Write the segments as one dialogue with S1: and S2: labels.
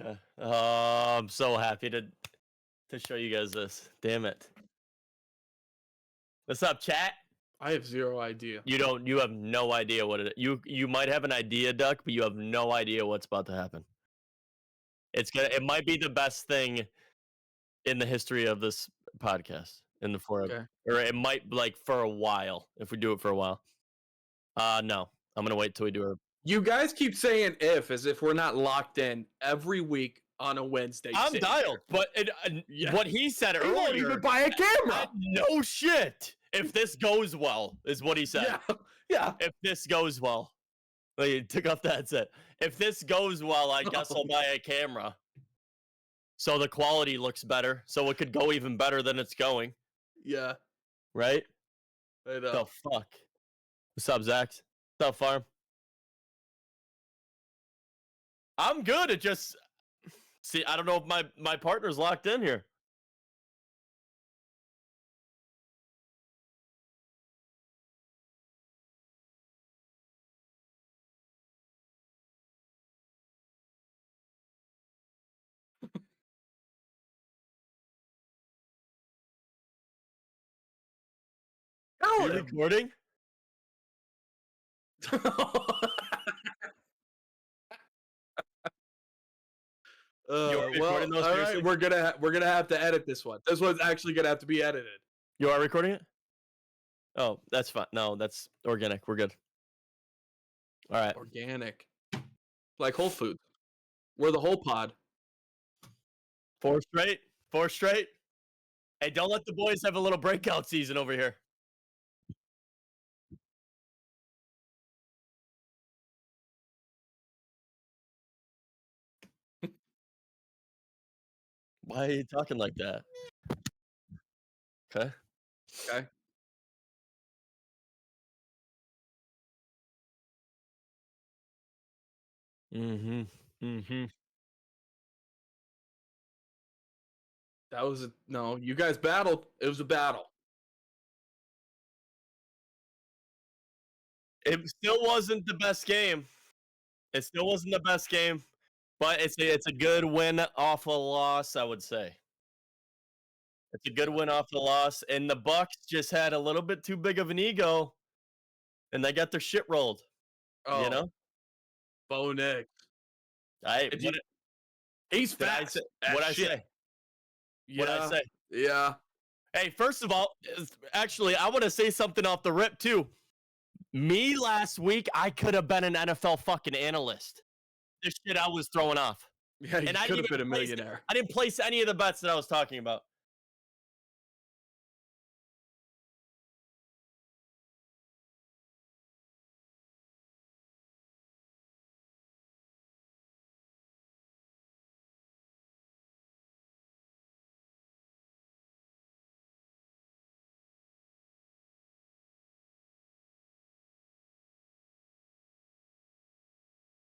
S1: Okay. Oh, I'm so happy to show you guys this. Damn it. What's up, chat?
S2: I have zero idea.
S1: You have no idea what it is. You might have an idea, Duck, but you have no idea what's about to happen. It might be the best thing in the history of this podcast in the forum.
S2: Okay.
S1: Or it might like for a while, if we do it for a while. No. I'm gonna wait till we do it.
S2: You guys keep saying if as if we're not locked in every week on a Wednesday.
S1: I'm dialed, but what he said earlier.
S2: He won't even buy a camera.
S1: No shit. If this goes well, is what he said.
S2: Yeah.
S1: If this goes well. Like, he took off the headset. If this goes well, I guess I'll buy a camera. So the quality looks better. So it could go even better than it's going.
S2: Yeah.
S1: Right?
S2: I know.
S1: The fuck? What's up, Zach? What's up, Farm? I'm good. It just... See, I don't know if my partner's locked in here. Are you recording?
S2: Well, all right, we're gonna have to edit this one. This one's actually gonna have to be edited.
S1: You are recording it? Oh, that's fine. No, that's organic. We're good. All right.
S2: Organic, like Whole Foods. We're the whole pod.
S1: 4 straight. 4 straight. Hey, don't let the boys have a little breakout season over here. Why are you talking like that? Okay.
S2: Okay. That was no. You guys battled. It was a battle.
S1: It still wasn't the best game. It still wasn't the best game, but it's a good win off a loss, I would say. It's a good win off the loss, and the Bucks just had a little bit too big of an ego, and they got their shit rolled.
S2: Oh,
S1: you know,
S2: Bo Nix. He's fast.
S1: What I say? What I say?
S2: Yeah.
S1: Hey, first of all, actually, I want to say something off the rip too. Me last week, I could have been an NFL fucking analyst. This shit I was throwing off.
S2: Yeah, you could have been a millionaire.
S1: I didn't place any of the bets that I was talking about.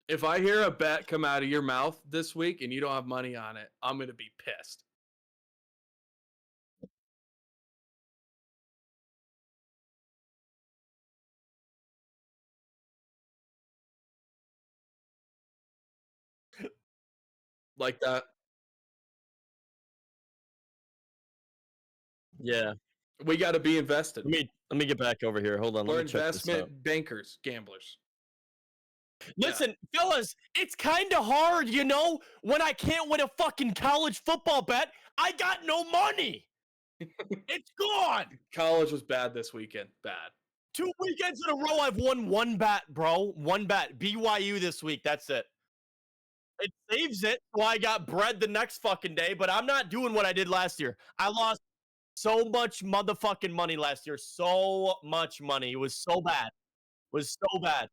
S2: If I hear a bet come out of your mouth this week and you don't have money on it, I'm going to be pissed. Like that.
S1: Yeah.
S2: We got to be invested.
S1: Let me get back over here. Hold on.
S2: We're
S1: let me check this out.
S2: investment bankers, gamblers.
S1: Listen, fellas, it's kind of hard, you know, when I can't win a fucking college football bet. I got no money. It's gone.
S2: College was bad this weekend. Bad.
S1: 2 weekends in a row, I've won one bet, bro. One bet. BYU this week. That's it. It saves it, so I got bread the next fucking day, but I'm not doing what I did last year. I lost so much motherfucking money last year. So much money. It was so bad. It was so bad.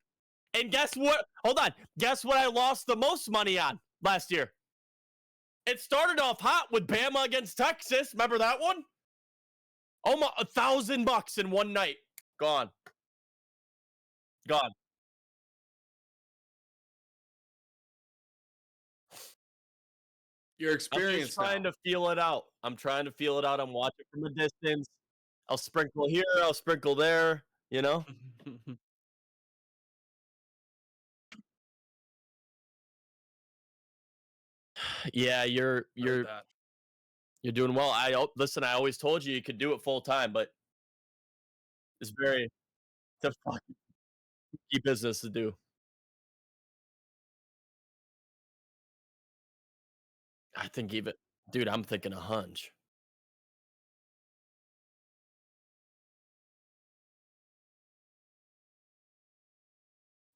S1: And guess what? Hold on. Guess what I lost the most money on last year? It started off hot with Bama against Texas. Remember that one? Almost $1,000 in one night. Gone. Gone.
S2: Your experience.
S1: I'm just trying to feel it out. I'm watching from a distance. I'll sprinkle here. I'll sprinkle there. You know? Yeah, you're doing well. Listen. I always told you could do it full time, but it's a fucking key business to do. I think even, dude, I'm thinking a hunch.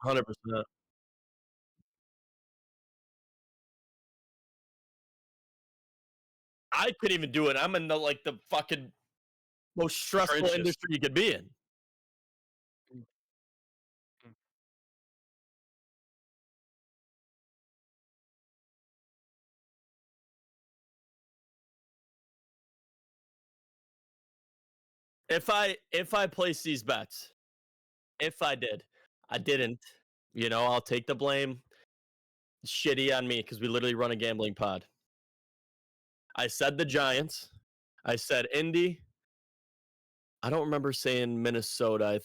S1: 100%. I couldn't even do it. I'm in the fucking most stressful
S2: Trenches.
S1: industry you could be in.
S2: Mm, mm.
S1: If I place these bets, if I did, I didn't. I'll take the blame. Shitty on me because we literally run a gambling pod. I said the Giants. I said Indy. I don't remember saying Minnesota.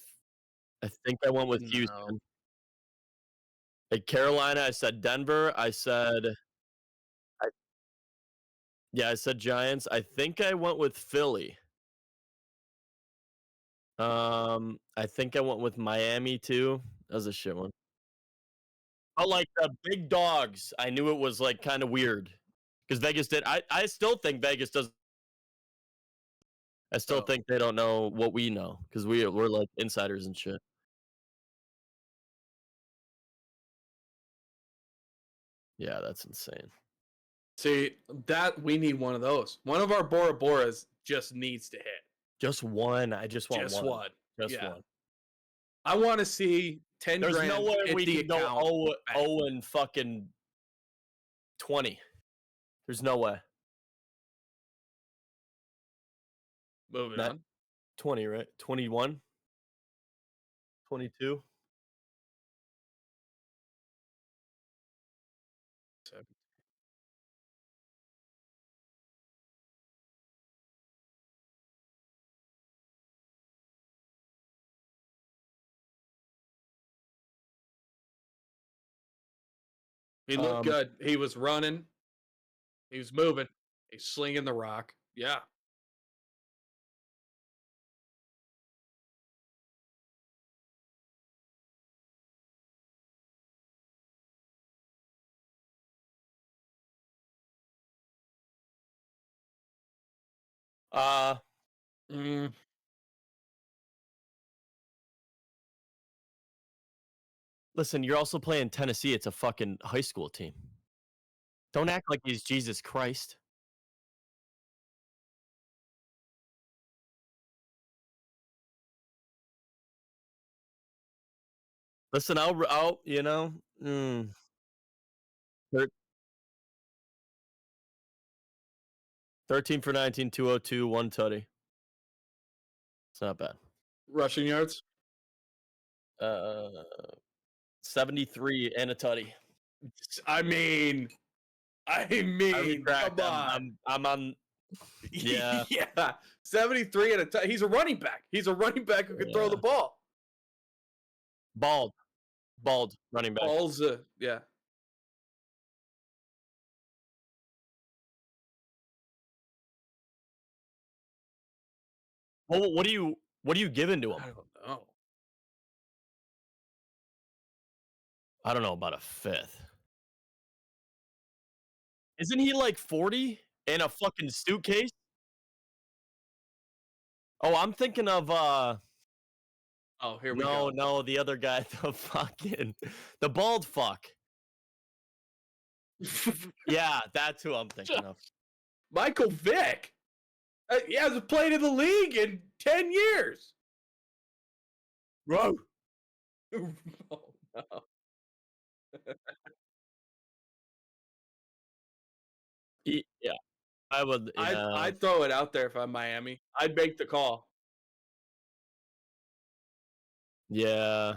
S1: I think I went with
S2: No.
S1: Houston. At Carolina, I said Denver. I Yeah, I said Giants. I think I went with Philly. I think I went with Miami too. That was a shit one. But like the big dogs, I knew it was like kind of weird because Vegas did. I still think Vegas does. I still
S2: Oh.
S1: think they don't know what we know because we're like insiders and shit. Yeah, that's insane.
S2: See, that we need one of those. One of our Bora Boras just needs to hit.
S1: Just one. I just want
S2: Just
S1: one.
S2: one.
S1: Just
S2: Yeah.
S1: one.
S2: I want to see 10
S1: There's no
S2: grand
S1: way
S2: hit
S1: we
S2: the
S1: can go
S2: account.
S1: 0 and fucking 20. There's no way.
S2: Moving
S1: That
S2: on.
S1: 20, right? 21, 22.
S2: He looked good. He was running. He was moving. He's slinging the rock. Yeah.
S1: Uh,
S2: Mm.
S1: Listen, you're also playing Tennessee. It's a fucking high school team. Don't act like he's Jesus Christ. Listen, thir- 13 for 19, 202, one tutty. It's not bad.
S2: Rushing yards.
S1: Uh, 73 and a tutty.
S2: I mean,
S1: I
S2: come
S1: retract.
S2: on.
S1: I'm on. Yeah.
S2: Yeah. 73 and he's a running back. He's a running back who can throw the ball.
S1: Bald running back.
S2: Balls. Yeah.
S1: Well, what are you giving to him?
S2: I don't know.
S1: I don't know about a fifth. Isn't he like 40 in a fucking suitcase? Oh, I'm thinking of
S2: Oh, here we go.
S1: no, the other guy, the bald fuck. Yeah, that's who I'm thinking of.
S2: Michael Vick. He hasn't played in the league in 10 years.
S1: Bro.
S2: Oh, no.
S1: Yeah, I would. Yeah,
S2: I'd throw it out there if I'm Miami. I'd make the call.
S1: yeah,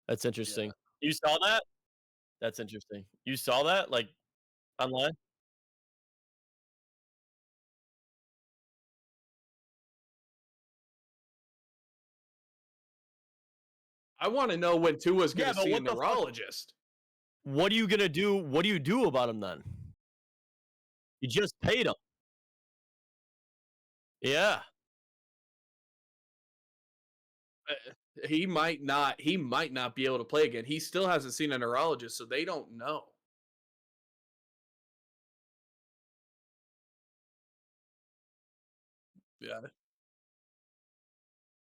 S1: that's interesting.
S2: Yeah.
S1: You saw that? That's interesting. You saw that like online?
S2: I want to know when Tua's going
S1: Yeah,
S2: to
S1: but
S2: see a
S1: what the fuck?
S2: neurologist.
S1: What are you gonna do? What do you do about him then? You just paid him. Yeah.
S2: He might not be able to play again. He still hasn't seen a neurologist, so they don't know. Yeah.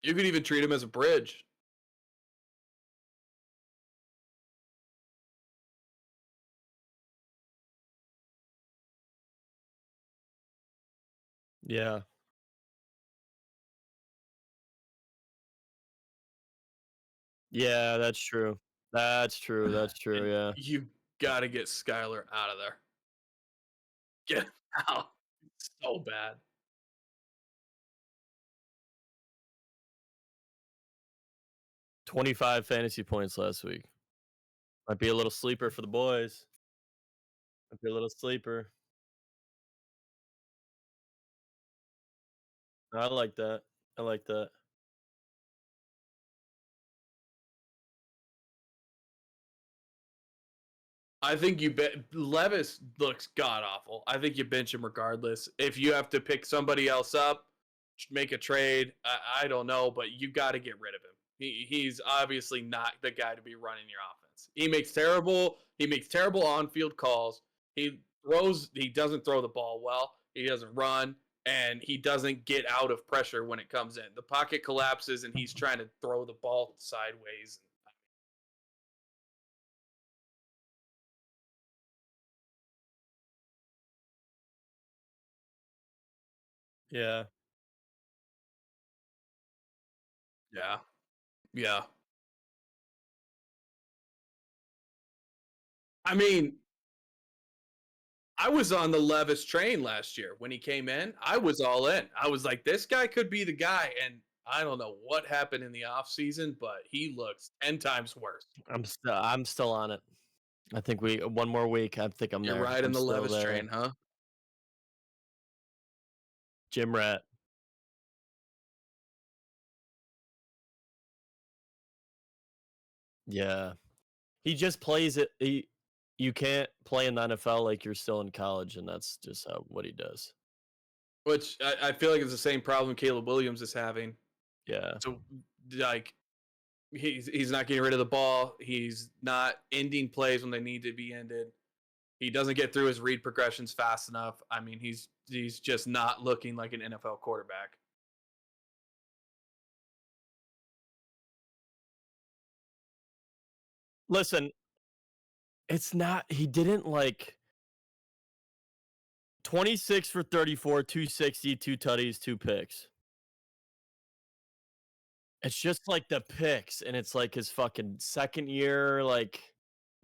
S2: You could even treat him as a bridge.
S1: Yeah. Yeah, that's true. That's true, that's true,
S2: And
S1: yeah.
S2: you gotta get Skylar out of there. Get him out. It's so bad.
S1: 25 fantasy points last week. Might be a little sleeper for the boys. Might be a little sleeper. I like that. I like that.
S2: I think you bet Levis looks god awful. I think you bench him regardless. If you have to pick somebody else up, make a trade. I don't know, but you got to get rid of him. He's obviously not the guy to be running your offense. He makes terrible on-field calls. He doesn't throw the ball well. He doesn't run, and he doesn't get out of pressure when it comes in. The pocket collapses, and he's trying to throw the ball sideways.
S1: Yeah.
S2: Yeah, yeah. I mean, I was on the Levis train last year when he came in. I was all in. I was like, this guy could be the guy. And I don't know what happened in the offseason, but he looks 10 times worse.
S1: I'm still on it. I think we one more week. I think I'm
S2: You're
S1: there.
S2: riding
S1: I'm
S2: the
S1: still
S2: Levis
S1: there.
S2: train, huh?
S1: Jim Rat. Yeah. He just plays it. You can't play in the NFL like you're still in college, and that's just what he does.
S2: Which I feel like it's the same problem Caleb Williams is having.
S1: Yeah.
S2: So, like, he's not getting rid of the ball. He's not ending plays when they need to be ended. He doesn't get through his read progressions fast enough. I mean, he's just not looking like an NFL quarterback.
S1: Listen, it's not. He didn't like 26 for 34, 260, two tutties, two picks. It's just like the picks, and it's like his fucking second year. Like,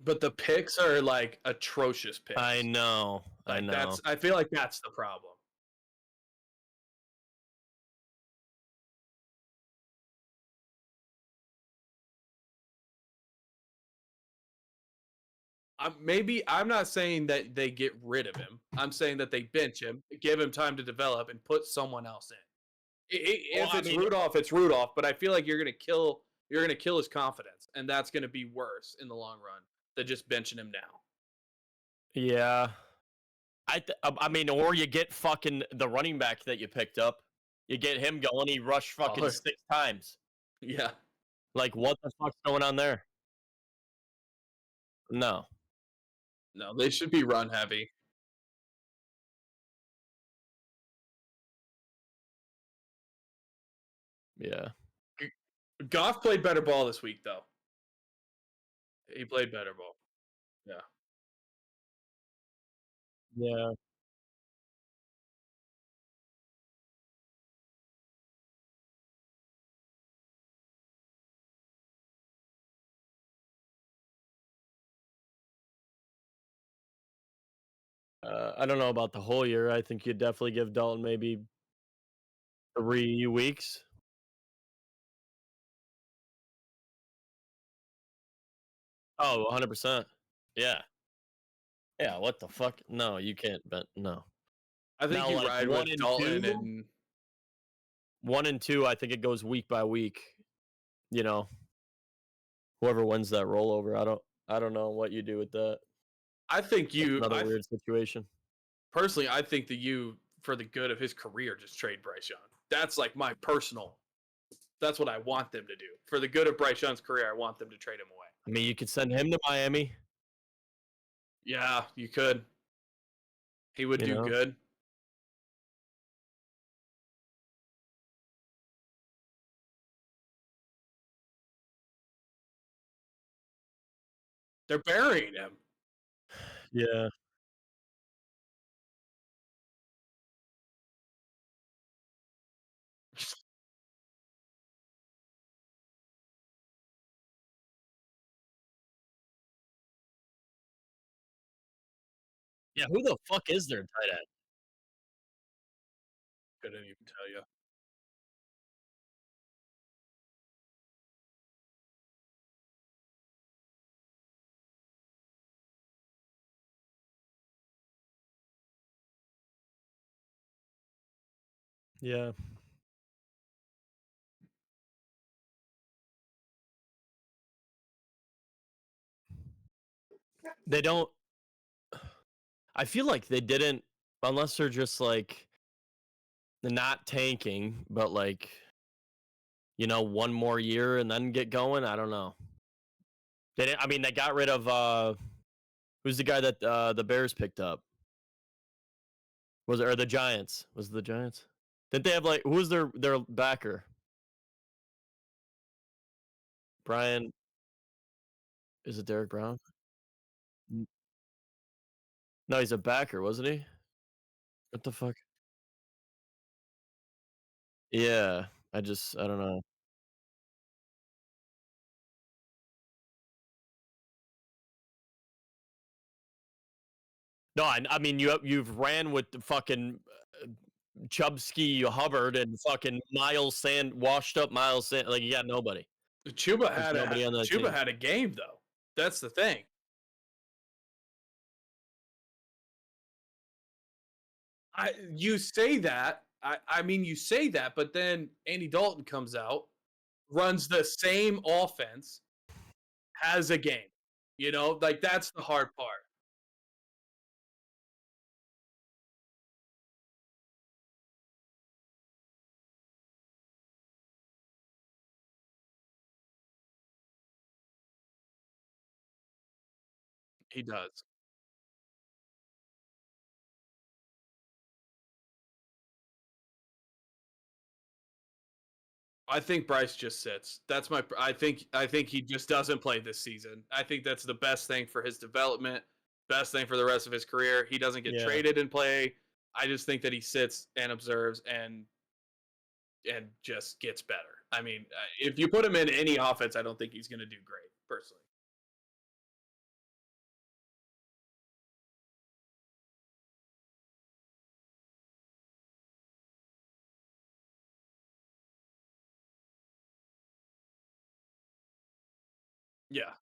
S2: But the picks are like atrocious picks.
S1: I know. I
S2: Like
S1: know.
S2: I feel like that's the problem. I'm not saying that they get rid of him. I'm saying that they bench him, give him time to develop, and put someone else in.
S1: Well,
S2: If
S1: I
S2: it's
S1: mean,
S2: Rudolph, it's Rudolph. But I feel like you're gonna kill his confidence, and that's gonna be worse in the long run than just benching him now.
S1: yeah. I mean, or you get fucking the running back that you picked up. You get him going. He rushed fucking
S2: Pollard.
S1: 6 times.
S2: Yeah.
S1: Like, what the fuck's going on there? No.
S2: No, they should be run heavy.
S1: Yeah.
S2: Goff played better ball this week, though. He played better ball. Yeah.
S1: Yeah. I don't know about the whole year. I think you'd definitely give Dalton maybe 3 weeks. Oh, 100%. Yeah. Yeah. What the fuck? No, you can't bet. No.
S2: I think
S1: Now,
S2: you
S1: like
S2: ride
S1: one
S2: with
S1: and
S2: Dalton
S1: two,
S2: and
S1: 1 and 2, I think it goes week by week. You know, whoever wins that rollover. I don't know what you do with that.
S2: I think
S1: That's
S2: you.
S1: another weird situation.
S2: Personally, I think that you, for the good of his career, just trade Bryce Young. That's like my personal. That's what I want them to do. For the good of Bryce Young's career, I want them to trade him away.
S1: I mean, you could send him to Miami.
S2: Yeah, you could. He would
S1: You
S2: do
S1: know,
S2: good. They're burying him.
S1: yeah. Yeah, who the fuck is their tight end?
S2: Couldn't even tell you.
S1: Yeah. They don't I feel like they didn't unless they're just like not tanking, but like, one more year and then get going. I don't know. They didn't, I mean, they got rid of who's the guy that the Bears picked up? Was it or the Giants? Was it the Giants? Did they have like who was their backer? Brian is it Derek Brown? N- No, he's a backer, wasn't he? What the fuck? Yeah, I don't know. No, I mean you've ran with the fucking Chubsky Hubbard and fucking Miles Sand washed up Miles Sand like you got nobody. There's nobody on that
S2: Chuba
S1: team.
S2: had a game though. That's the thing. You say that. I mean you say that, but then Andy Dalton comes out, runs the same offense, has a game. Like that's the hard part. He does. I think Bryce just sits. That's my. I think he just doesn't play this season. I think that's the best thing for his development, best thing for the rest of his career. He doesn't get
S1: Yeah.
S2: traded and play. I just think that he sits and observes and just gets better. I mean, if you put him in any offense, I don't think he's going to do great. Personally, yeah.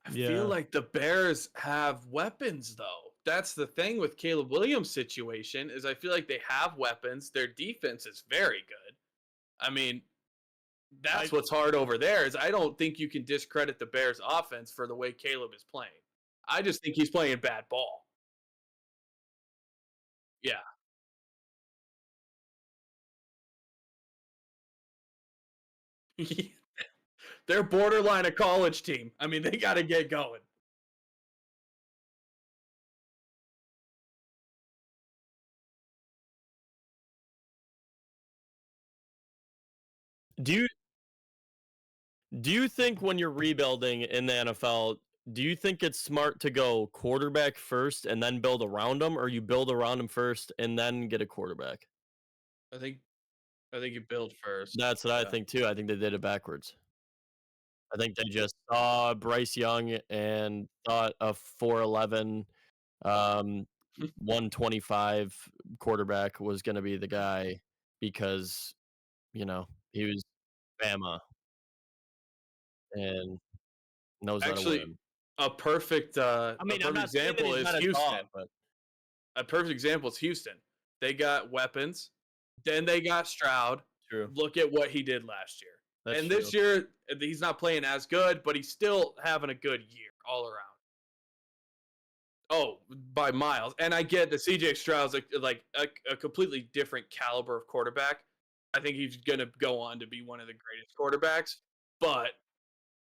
S2: I feel
S1: Yeah.
S2: like the Bears have weapons though. That's the thing with Caleb Williams' situation is I feel like they have weapons. Their defense is very good. I mean,
S1: I
S2: that's what's hard over there is I don't think you can discredit the Bears offense for the way Caleb is playing. I just think he's playing bad ball. Yeah. They're borderline a college team. I mean, they got to get going.
S1: do you do you think when you're rebuilding in the NFL, do you think it's smart to go quarterback first and then build around them, or you build around them first and then get a quarterback?
S2: I think I think you build first.
S1: That's what I
S2: Yeah.
S1: think too. I think they did it backwards. I think they just saw Bryce Young and thought a 4'11", um, 125 quarterback was going to be the guy because he was Bama and knows how to
S2: Actually,
S1: win.
S2: a
S1: I mean, I'm
S2: perfect
S1: not saying that
S2: example
S1: he's
S2: is
S1: not a dog,
S2: Houston.
S1: but
S2: A perfect example is Houston. They got weapons. Then they got Stroud.
S1: True.
S2: Look at what he did last year.
S1: That's
S2: And
S1: true.
S2: this year, he's not playing as good, but he's still having a good year all around. Oh, by miles. And I get that CJ Stroud's like a completely different caliber of quarterback. I think he's going to go on to be one of the greatest quarterbacks. But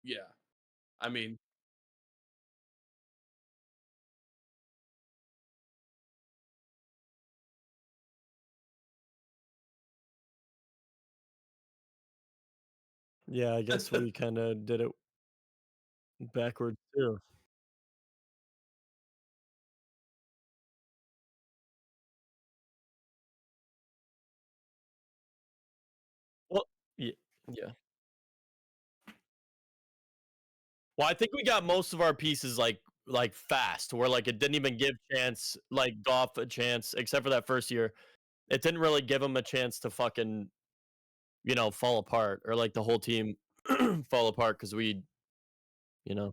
S2: yeah, I mean,
S1: Yeah, I guess we kind of did it backwards too. Well, yeah, yeah. Well, I think we got most of our pieces like fast, where like it didn't even give chance like Goff a chance, except for that first year. It didn't really give him a chance to fucking fall apart or like the whole team fall apart because you know.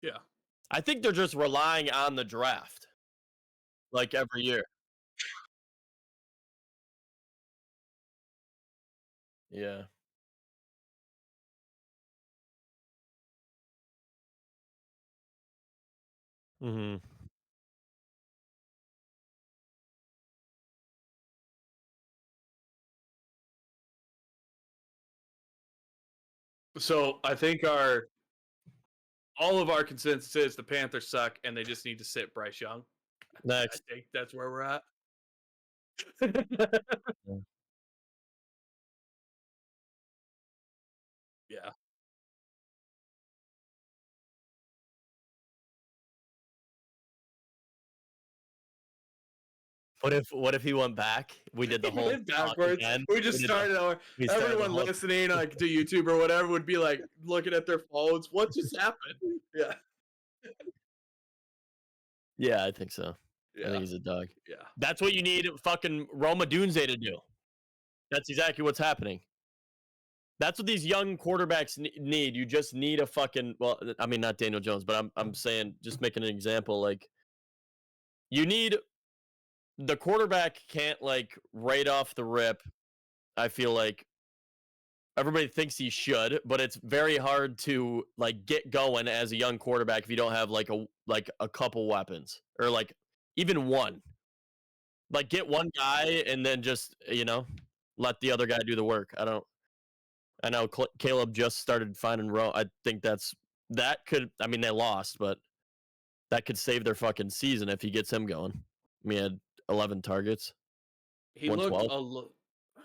S2: yeah.
S1: I think they're just relying on the draft like every year. Yeah. Hmm.
S2: So I think our all of our consensus is the Panthers suck and they just need to sit Bryce Young. I
S1: Next.
S2: think that's where we're at.
S1: Yeah.
S2: Yeah.
S1: What if he went back? We did the whole
S2: Went
S1: talk
S2: backwards.
S1: again.
S2: We just started our
S1: We started the
S2: everyone
S1: whole.
S2: listening like to YouTube or whatever would be like looking at their phones. What just happened? Yeah.
S1: Yeah, I think so. I think
S2: Yeah.
S1: he's a dog.
S2: Yeah.
S1: That's what you need fucking Roma Dunze to do. That's exactly what's happening. That's what these young quarterbacks need. You just need a fucking I mean not Daniel Jones, but I'm saying just making an example like you need the quarterback can't like right off the rip. I feel like everybody thinks he should, but it's very hard to like get going as a young quarterback if you don't have like a couple weapons or like even one. Like get one guy and then just let the other guy do the work. I know Caleb just started finding row. I think that could. I mean, they lost, but that could save their fucking season if he gets him going. I mean, he had 11 targets,
S2: He looked
S1: 112.
S2: a little I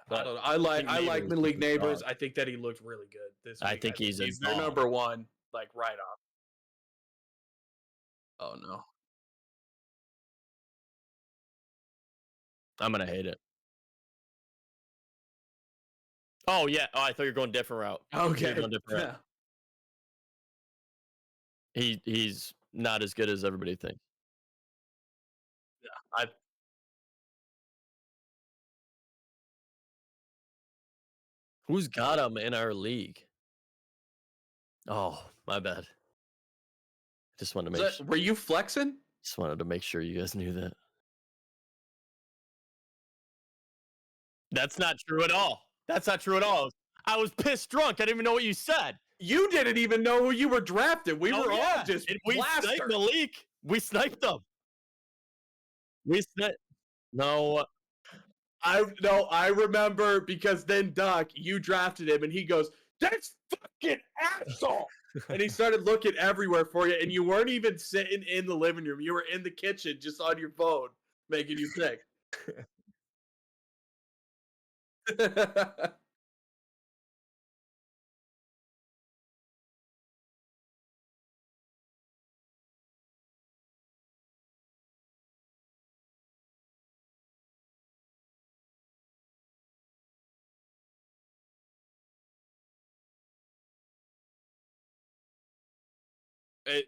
S1: But
S2: don't know.
S1: I think
S2: I like
S1: Neighbors is
S2: Malik
S1: a dog.
S2: Neighbors. I think that he looked really good this
S1: I
S2: week. I
S1: think
S2: think
S1: he's a
S2: he's their
S1: dog.
S2: number one, like right off. Oh no.
S1: I'm gonna hate it. Oh yeah. Oh, I thought you were going different route. I thought you were
S2: Okay.
S1: going different route.
S2: Yeah.
S1: He's not as good as everybody thinks.
S2: I
S1: Who's got him in our league? Oh, my bad. Just wanted to make
S2: were you flexing?
S1: just wanted to make sure you guys knew that. That's not true at all. That's not true at all. I was pissed drunk. I didn't even know what you said.
S2: You didn't even know who you were drafted. We
S1: Oh
S2: were
S1: yeah,
S2: all just
S1: and we sniped
S2: plastered.
S1: Malik. We sniped them. We sniped. No,
S2: I no, I remember because then Doc, you drafted him, and he goes, "That's fucking asshole," and he started looking everywhere for you, and you weren't even sitting in the living room; you were in the kitchen, just on your phone, making you pick.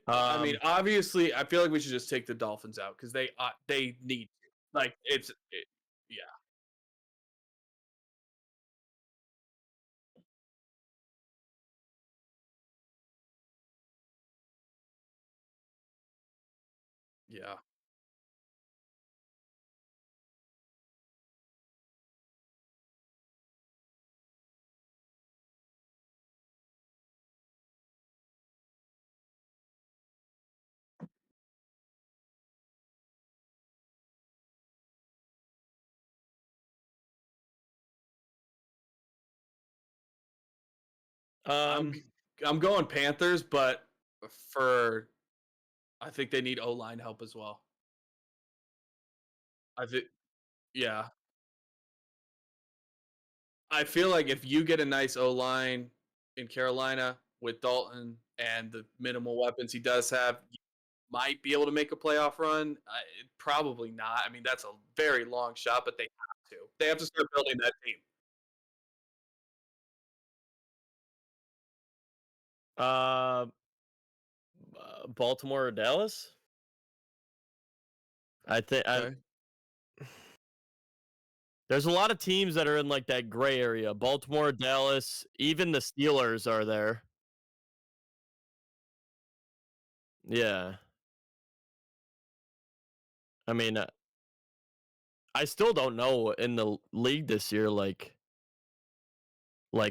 S2: I mean,
S1: um,
S2: obviously, I feel like we should just take the Dolphins out because they need to. Like yeah. Yeah. I'm going Panthers, but I think they need O-line help as well. I think, yeah. I feel like if you get a nice O-line in Carolina with Dalton and the minimal weapons he does have, you might be able to make a playoff run. Probably not. I mean, that's a very long shot, but they have to. They have to start building that team.
S1: Baltimore or Dallas? I think
S2: Okay.
S1: there's a lot of teams that are in like that gray area. Baltimore, Dallas, even the Steelers are there. Yeah. I mean, I still don't know in the league this year, like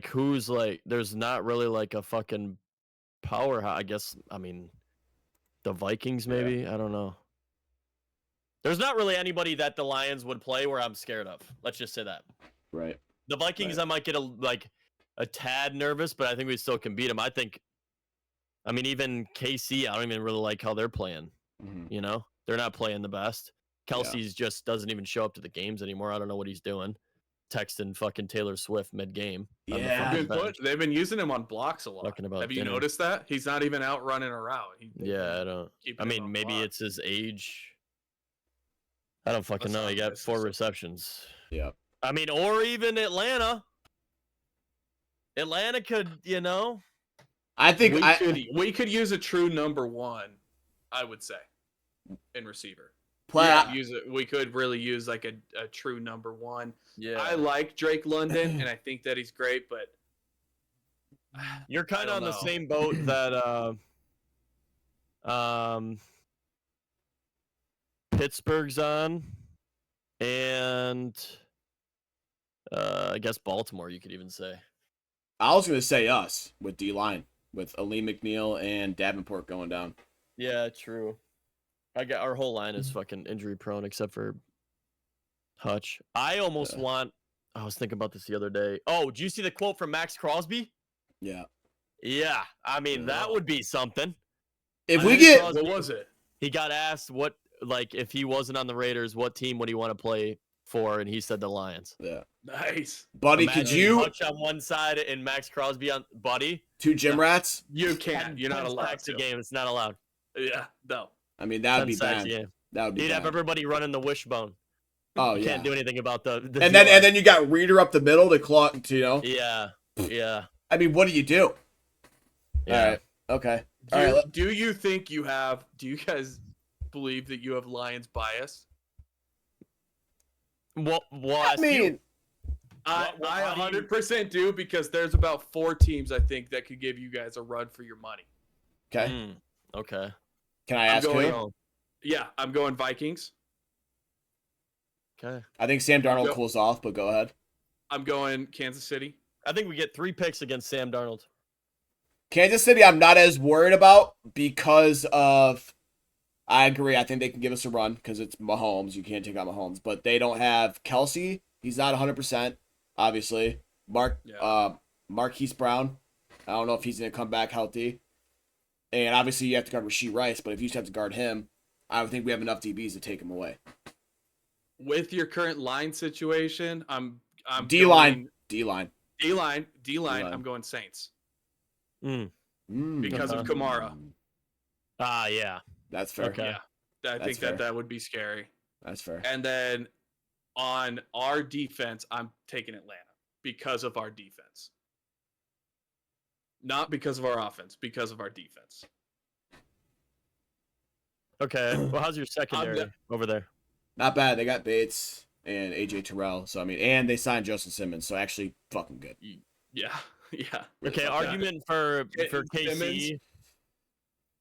S1: who's like. There's not really like a fucking powerhouse. I guess. I mean, the Vikings maybe. I don't know. There's not really anybody that the Lions would play where I'm scared of. Let's just say that.
S3: Right.
S1: The Vikings, I might get a tad nervous, but I think we still can beat them. I mean, even KC, I don't even really like how they're playing.
S3: Mm-hmm.
S1: You know, they're not playing the best. Kelsey's just doesn't even show up to the games anymore. I don't know what he's doing. Texting fucking Taylor Swift mid-game.
S3: Yeah.
S2: They've been using him on blocks a lot.
S1: Talking about
S2: Have you
S1: dinner.
S2: noticed that? He's not even out running a route.
S1: Yeah, I don't. I mean, maybe it's his age. I don't fucking know. He got 4 receptions.
S3: Yeah.
S1: I mean, or even Atlanta. Atlanta could, you know.
S3: I think
S2: we could use a true number 1, I would say, in receiver. We could really use like a true number 1.
S1: Yeah.
S2: I like Drake London, and I think that he's great, but
S1: you're kind of on the same boat that Pittsburgh's on, and I guess Baltimore, you could even say.
S3: I was going to say us with D-line, with Ali McNeil and Davenport going down.
S1: Yeah, true. Our whole line is fucking injury prone except for Hutch. I almost want. I was thinking about this the other day. Oh, did you see the quote from Max Crosby?
S3: Yeah.
S1: Yeah, I mean that would be something.
S3: If we get,
S2: Crosby, what was it?
S1: He got asked what, like, if he wasn't on the Raiders, what team would he want to play for, and he said the Lions.
S3: Yeah.
S2: Nice,
S3: buddy.
S1: Imagine
S3: could you
S1: Hutch on one side and Max Crosby on buddy?
S3: 2 gym rats?
S2: You can't. You're not allowed
S1: to.
S2: to.
S1: Game. It's not allowed.
S2: Yeah, no.
S3: I mean, that would be bad. That would be
S1: He'd
S3: bad.
S1: have everybody running the wishbone.
S3: Oh,
S1: you can't do anything about the
S3: and then you got Reader up the middle to claw, you know.
S1: Yeah.
S3: I mean, what do you do?
S1: Yeah.
S3: All right. Okay. All right.
S2: Do you think you have? Do you guys believe that you have Lions bias?
S1: Well,
S3: I mean,
S2: I 100% do, because there's about 4 teams I think that could give you guys a run for your money.
S3: Okay.
S1: Okay.
S3: Can I ask who?
S2: Yeah, I'm going Vikings.
S1: Okay.
S3: I think Sam Darnold cools off, but go ahead.
S2: I'm going Kansas City.
S1: I think we get 3 picks against Sam Darnold.
S3: Kansas City, I'm not as worried about because of. I agree. I think they can give us a run because it's Mahomes. You can't take out Mahomes, but they don't have Kelsey. He's not 100%. Obviously, Marquise Brown. I don't know if he's gonna come back healthy. And obviously, you have to guard Rashee Rice. But if you just have to guard him, I would think we have enough DBs to take him away.
S2: With your current line situation, I'm
S3: D-line.
S2: I'm going Saints. Because of Kamara.
S1: Yeah.
S3: That's fair.
S1: Okay.
S2: Yeah. I think that would be scary.
S3: That's fair.
S2: And then on our defense, I'm taking Atlanta because of our defense. Not because of our offense, because of our defense.
S1: Okay. Well, how's your secondary over there?
S3: Not bad. They got Bates and AJ Terrell. So I mean, and they signed Justin Simmons. So actually, fucking good.
S2: Yeah. Yeah.
S1: Okay. Argument for KC.
S2: Simmons.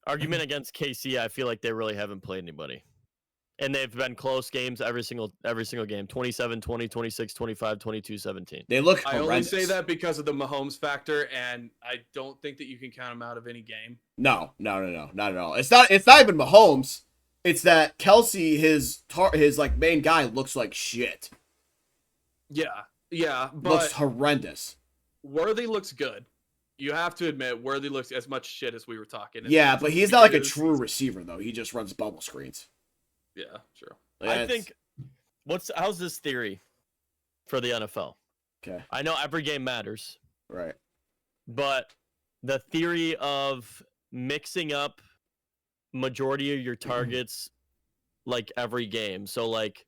S1: Argument against KC. I feel like they really haven't played anybody, and they've been close games every single game. 27-20, 26-25, 22-17.
S3: They look horrendous.
S2: I only say that because of the Mahomes factor, and I don't think that you can count them out of any game.
S3: No, not at all. It's not even Mahomes. It's that Kelsey, his like main guy, looks like shit.
S2: Yeah, but
S3: looks horrendous.
S2: Worthy looks good. You have to admit, Worthy looks as much shit as we were talking.
S3: Yeah, but he's not like a true receiver though. He just runs bubble screens.
S2: Yeah, true.
S1: I think how's this theory for the NFL?
S3: Okay.
S1: I know every game matters.
S3: Right.
S1: But the theory of mixing up majority of your targets like every game. So like,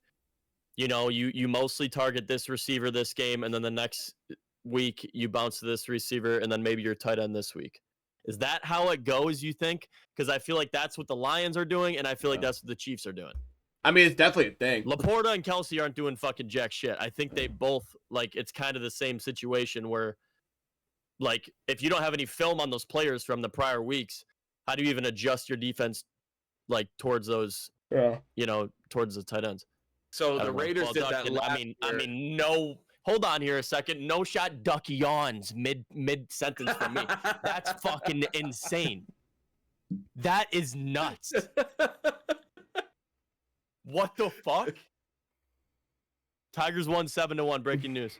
S1: you mostly target this receiver this game, and then the next week you bounce to this receiver, and then maybe your tight end this week. Is that how it goes, you think? Because I feel like that's what the Lions are doing, and I feel like that's what the Chiefs are doing.
S3: I mean, it's definitely a thing.
S1: Laporta and Kelsey aren't doing fucking jack shit. I think they both, like, it's kind of the same situation where, like, if you don't have any film on those players from the prior weeks, how do you even adjust your defense, like, towards those, towards the tight ends?
S2: So the Raiders did that last
S1: year. I mean, no. Hold on here a second. No shot duck yawns mid sentence from me. That's fucking insane. That is nuts. What the fuck? Tigers won 7-1. Breaking news.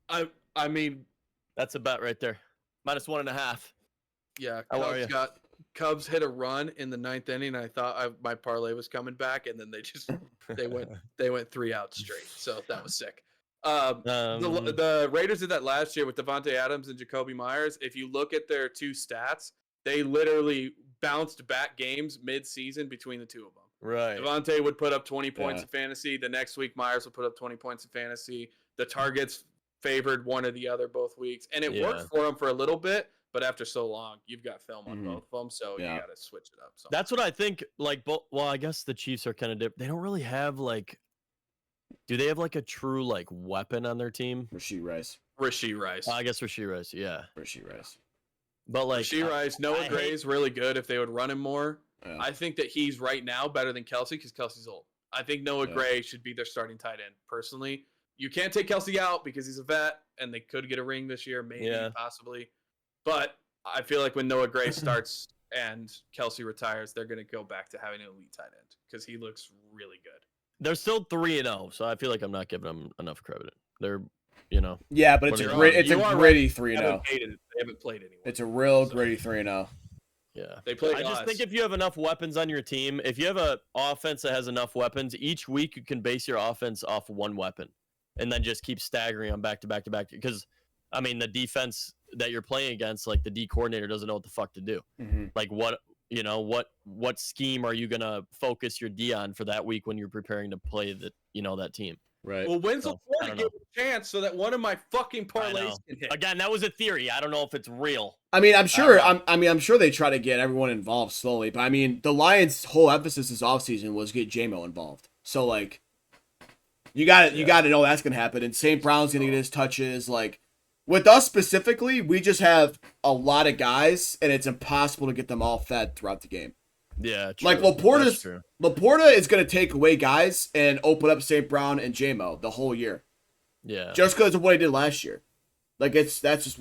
S2: I mean,
S1: that's a bet right there. -1.5.
S2: Yeah,
S1: How
S2: Cubs hit a run in the 9th inning. And I thought my parlay was coming back, and then they went 3 out straight. So that was sick. The Raiders did that last year with Devontae Adams and Jacoby Myers. If you look at their 2 stats, they literally bounced back games mid-season between the 2 of them.
S1: Right.
S2: Devontae would put up 20 points in fantasy. The next week, Myers would put up 20 points in fantasy. The targets favored one or the other both weeks, and it worked for them for a little bit. But after so long, you've got film on both of them, so you got to switch it up.
S1: That's what I think. Like, well, I guess the Chiefs are kind of different. They don't really have like. Do they have like a true like weapon on their team?
S3: Rasheed Rice.
S1: I guess Rasheed Rice. Yeah.
S3: Rasheed Rice.
S1: But like
S2: Rasheed Rice, Noah Gray's really good if they would run him more.
S3: Yeah.
S2: I think that he's right now better than Kelsey because Kelsey's old. I think Noah Gray should be their starting tight end. Personally, you can't take Kelsey out because he's a vet and they could get a ring this year, maybe, possibly. But I feel like when Noah Gray starts and Kelsey retires, they're going to go back to having an elite tight end because he looks really good.
S1: They're still 3-0, so I feel like I'm not giving them enough credit. They're,
S3: Yeah, but it's a gritty 3-0.
S2: They haven't played anyone.
S3: It's a real gritty 3-0.
S1: Yeah.
S2: They play
S1: I just think if you have enough weapons on your team, if you have an offense that has enough weapons, each week you can base your offense off one weapon and then just keep staggering on back to back to back. Because, I mean, the defense that you're playing against, like the D coordinator doesn't know what the fuck to do.
S3: Mm-hmm.
S1: Like what scheme are you going to focus your D on for that week when you're preparing to play that team?
S3: Right.
S2: Well, when's the Florida give a chance so that one of my fucking parlays can hit?
S1: Again, that was a theory. I don't know if it's real.
S3: I mean, I'm sure. I'm sure they try to get everyone involved slowly, but I mean, the Lions' whole emphasis this offseason was get J-Mo involved. So like, you got to know that's gonna happen. And St. Brown's gonna get his touches. Like, with us specifically, we just have a lot of guys, and it's impossible to get them all fed throughout the game.
S1: Yeah, true.
S3: Like Laporta is going to take away guys and open up St. Brown and J-Mo the whole year.
S1: Yeah.
S3: Just because of what he did last year. Like that's just,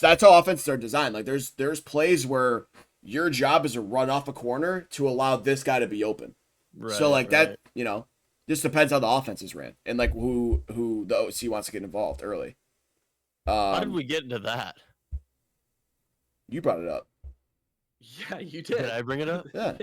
S3: that's how offenses are designed. Like there's plays where your job is to run off a corner to allow this guy to be open.
S1: Right,
S3: so like that, just depends how the offense is ran and like who the OC wants to get involved early.
S1: How did we get into that?
S3: You brought it up.
S2: Yeah, you did.
S1: Did I bring it up?
S3: Yeah.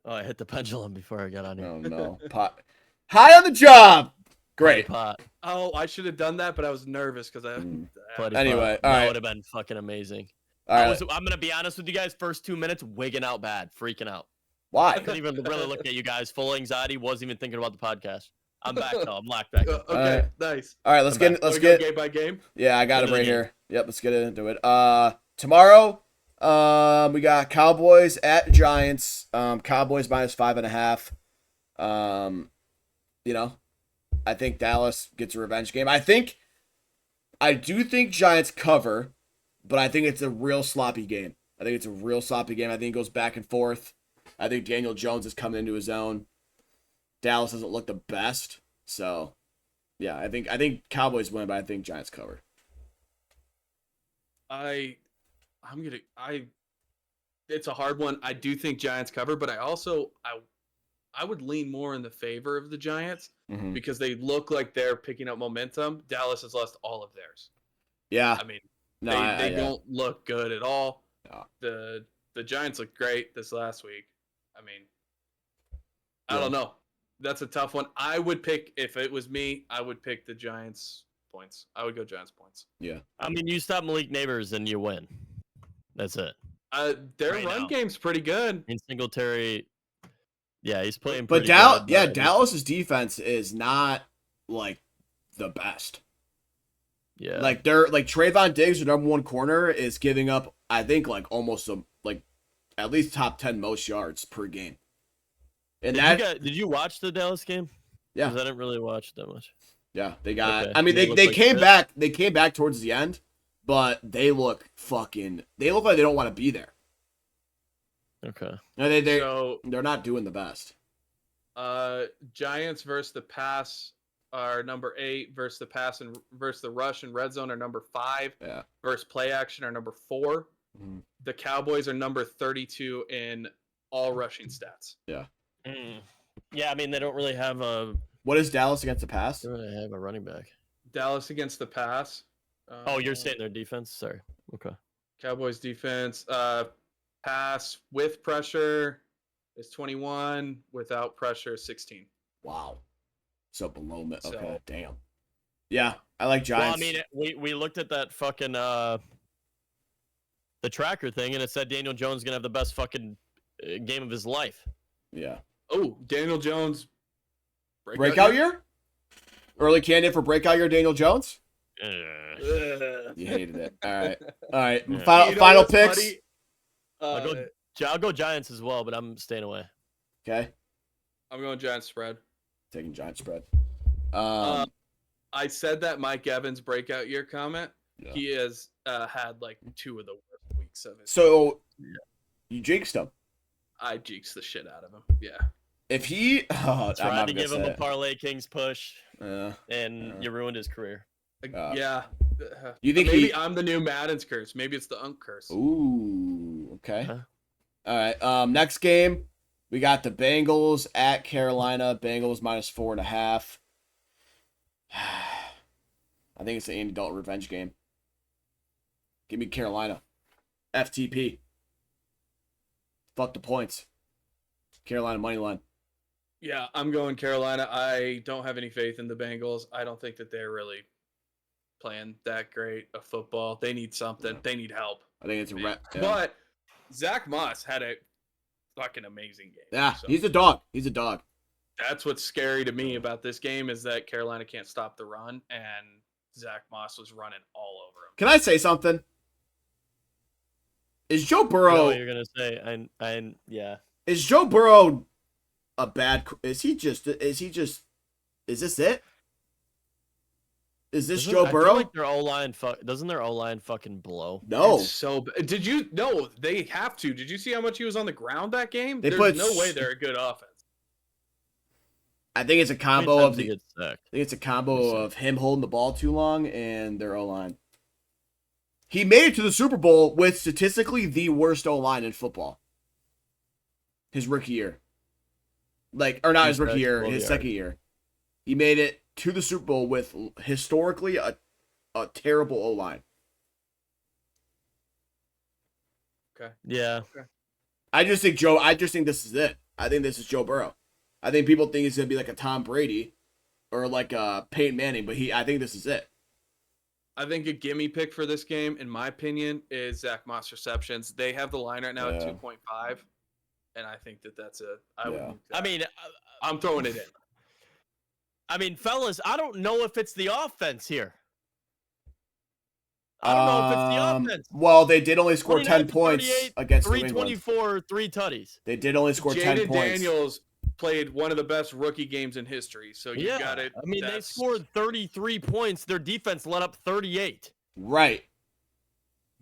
S1: Oh, I hit the pendulum before I got on here.
S3: Oh no. Pot. High on the job. Great.
S1: Pot.
S2: Oh, I should have done that, but I was nervous because
S3: Anyway, all right.
S1: That would have been fucking amazing.
S3: All right.
S1: I'm gonna be honest with you guys. First 2 minutes, wigging out bad, freaking out.
S3: Why?
S1: I couldn't even really look at you guys. Full anxiety. Wasn't even thinking about the podcast. I'm back though. I'm locked back.
S2: Okay, nice.
S3: All right, let's get
S2: game by game.
S3: Yeah, I got it right here. Yep, let's get into it. Tomorrow, we got Cowboys at Giants. Cowboys -5.5. I think Dallas gets a revenge game. I do think Giants cover, but I think it's a real sloppy game. I think it goes back and forth. I think Daniel Jones is coming into his own. Dallas doesn't look the best, so yeah, I think Cowboys win, but I think Giants cover.
S2: It's a hard one. I do think Giants cover, but I would lean more in the favor of the Giants because they look like they're picking up momentum. Dallas has lost all of theirs.
S3: Yeah.
S2: I mean,
S3: No,
S2: They don't look good at all.
S3: No.
S2: The Giants looked great this last week. I mean, I
S3: Yeah.
S2: don't know. That's a tough one. I would pick, if it was me, I would pick the Giants points. I would go Giants points.
S3: Yeah.
S1: I mean, you stop Malik Neighbors and you win. That's it.
S2: Their
S1: Right
S2: run
S1: now.
S2: game's pretty good.
S1: In Singletary, yeah, he's playing
S3: But
S1: pretty good. But
S3: Dallas's defense is not like the best.
S1: yeah,
S3: Like they're like Trayvon Diggs, their number one corner, is giving up, I think, like almost at least top 10 most yards per game. And
S1: did you watch the Dallas game?
S3: Yeah.
S1: 'Cause I didn't really watch that much.
S3: Yeah, they got.
S1: Okay.
S3: I mean,
S1: They
S3: they
S1: look like
S3: came
S1: shit.
S3: back. They came back towards the end, but they look fucking. They look like they don't want to be there.
S1: Okay.
S3: No,
S2: So,
S3: they're not doing the best.
S2: Giants versus the pass are number 8, versus the pass and versus the rush and red zone are number 5,
S3: Yeah.
S2: versus play action are number 4.
S3: Mhm.
S2: The Cowboys are number 32 in all rushing stats.
S1: Mm. Yeah, I mean they don't really have a
S3: What is Dallas against the pass?
S1: running back.
S2: Dallas against the pass.
S1: Oh, you're saying their defense? Sorry. Okay.
S2: Cowboys defense, pass with pressure is 21, without pressure is 16.
S3: Wow. So below me. Okay,
S2: So-
S3: damn. Yeah, I like
S1: Well,
S3: Giants.
S1: I mean, we looked at that fucking the tracker thing, and it said Daniel Jones is gonna have the best fucking game of his life.
S3: yeah.
S2: Oh, Daniel Jones.
S3: Breakout year? Early candidate for breakout year, Daniel Jones?
S2: Ugh.
S3: You hated it. All right. All right.
S1: Yeah.
S2: You know
S3: Final
S2: what's
S3: picks.
S2: funny?
S1: I'll go Giants as well, but I'm staying away.
S3: Okay.
S2: I'm going Giants spread.
S3: Taking Giants spread.
S2: I said that Mike Evans breakout year comment.
S3: Yeah.
S2: He has had like 2 of the worst weeks of it.
S3: So you jinxed him.
S2: I jinxed the shit out of him. Yeah.
S3: If he I'm
S1: Tried
S3: not
S1: to
S3: gonna
S1: give him
S3: say
S1: a
S3: it.
S1: Parlay Kings push,
S3: Yeah.
S1: and you ruined his career.
S2: Yeah.
S3: You think
S2: maybe
S3: he-
S2: I'm the new Madden's curse. Maybe it's the Unk curse.
S3: Ooh, okay.
S1: Huh?
S3: All right. Next game, we got the Bengals at Carolina. Bengals -4.5. I think it's the Andy Dalton revenge game. Give me Carolina. FTP. Fuck the points. Carolina money line.
S2: Yeah, I'm going Carolina. I don't have any faith in the Bengals. I don't think that they're really playing that great of football. They need something. They need help.
S3: I think it's a rep. Yeah.
S2: But Zach Moss had a fucking amazing game.
S3: Yeah,
S2: So
S3: he's a dog. He's a dog.
S2: that's what's scary to me about this game is that Carolina can't stop the run, and Zach Moss was running all over him.
S3: Can I say something? Is Joe
S1: I know
S3: Burrow?
S1: what you're gonna say, yeah.
S3: Is Joe Burrow a bad? Is he just? Is this it? Is this Joe
S1: I
S3: Burrow?
S1: feel like their O-line doesn't their O-line fucking blow?
S3: No.
S2: It's so did you? No, they have to. Did you see how much he was on the ground that game?
S3: They
S2: There's
S3: put
S2: no way they're a good offense.
S3: I think it's a
S1: How many
S3: combo
S1: times
S3: of
S1: did he
S3: the.
S1: get sacked?
S3: I think it's a combo of him holding the ball too long and their O line. He made it to the Super Bowl with statistically the worst O line in football. His rookie year. Or not his rookie year, his second year. He made it to the Super Bowl with historically a terrible O line.
S1: Yeah.
S3: I just think this is it. I think this is Joe Burrow. I think people think he's gonna be like a Tom Brady or like a Peyton Manning, but I think this is it.
S2: I think a gimme pick for this game, in my opinion, is Zach Moss receptions. They have the line right now at
S3: Yeah.
S2: 2.5, and I think that's a.
S3: Yeah.
S1: I mean,
S2: I'm throwing it in.
S1: Fellas, I don't know if it's the offense here. I don't know if it's the offense.
S3: Well, they did only score 10
S1: 29 to
S3: points
S1: 38,
S3: against New England.
S1: 324, 3 tutties.
S3: They did only score 10
S2: Jaden
S3: points.
S2: Daniels played one of the best rookie games in history, so you
S1: Yeah.
S2: got it.
S1: I mean, they scored 33 points. Their defense let up 38.
S3: Right.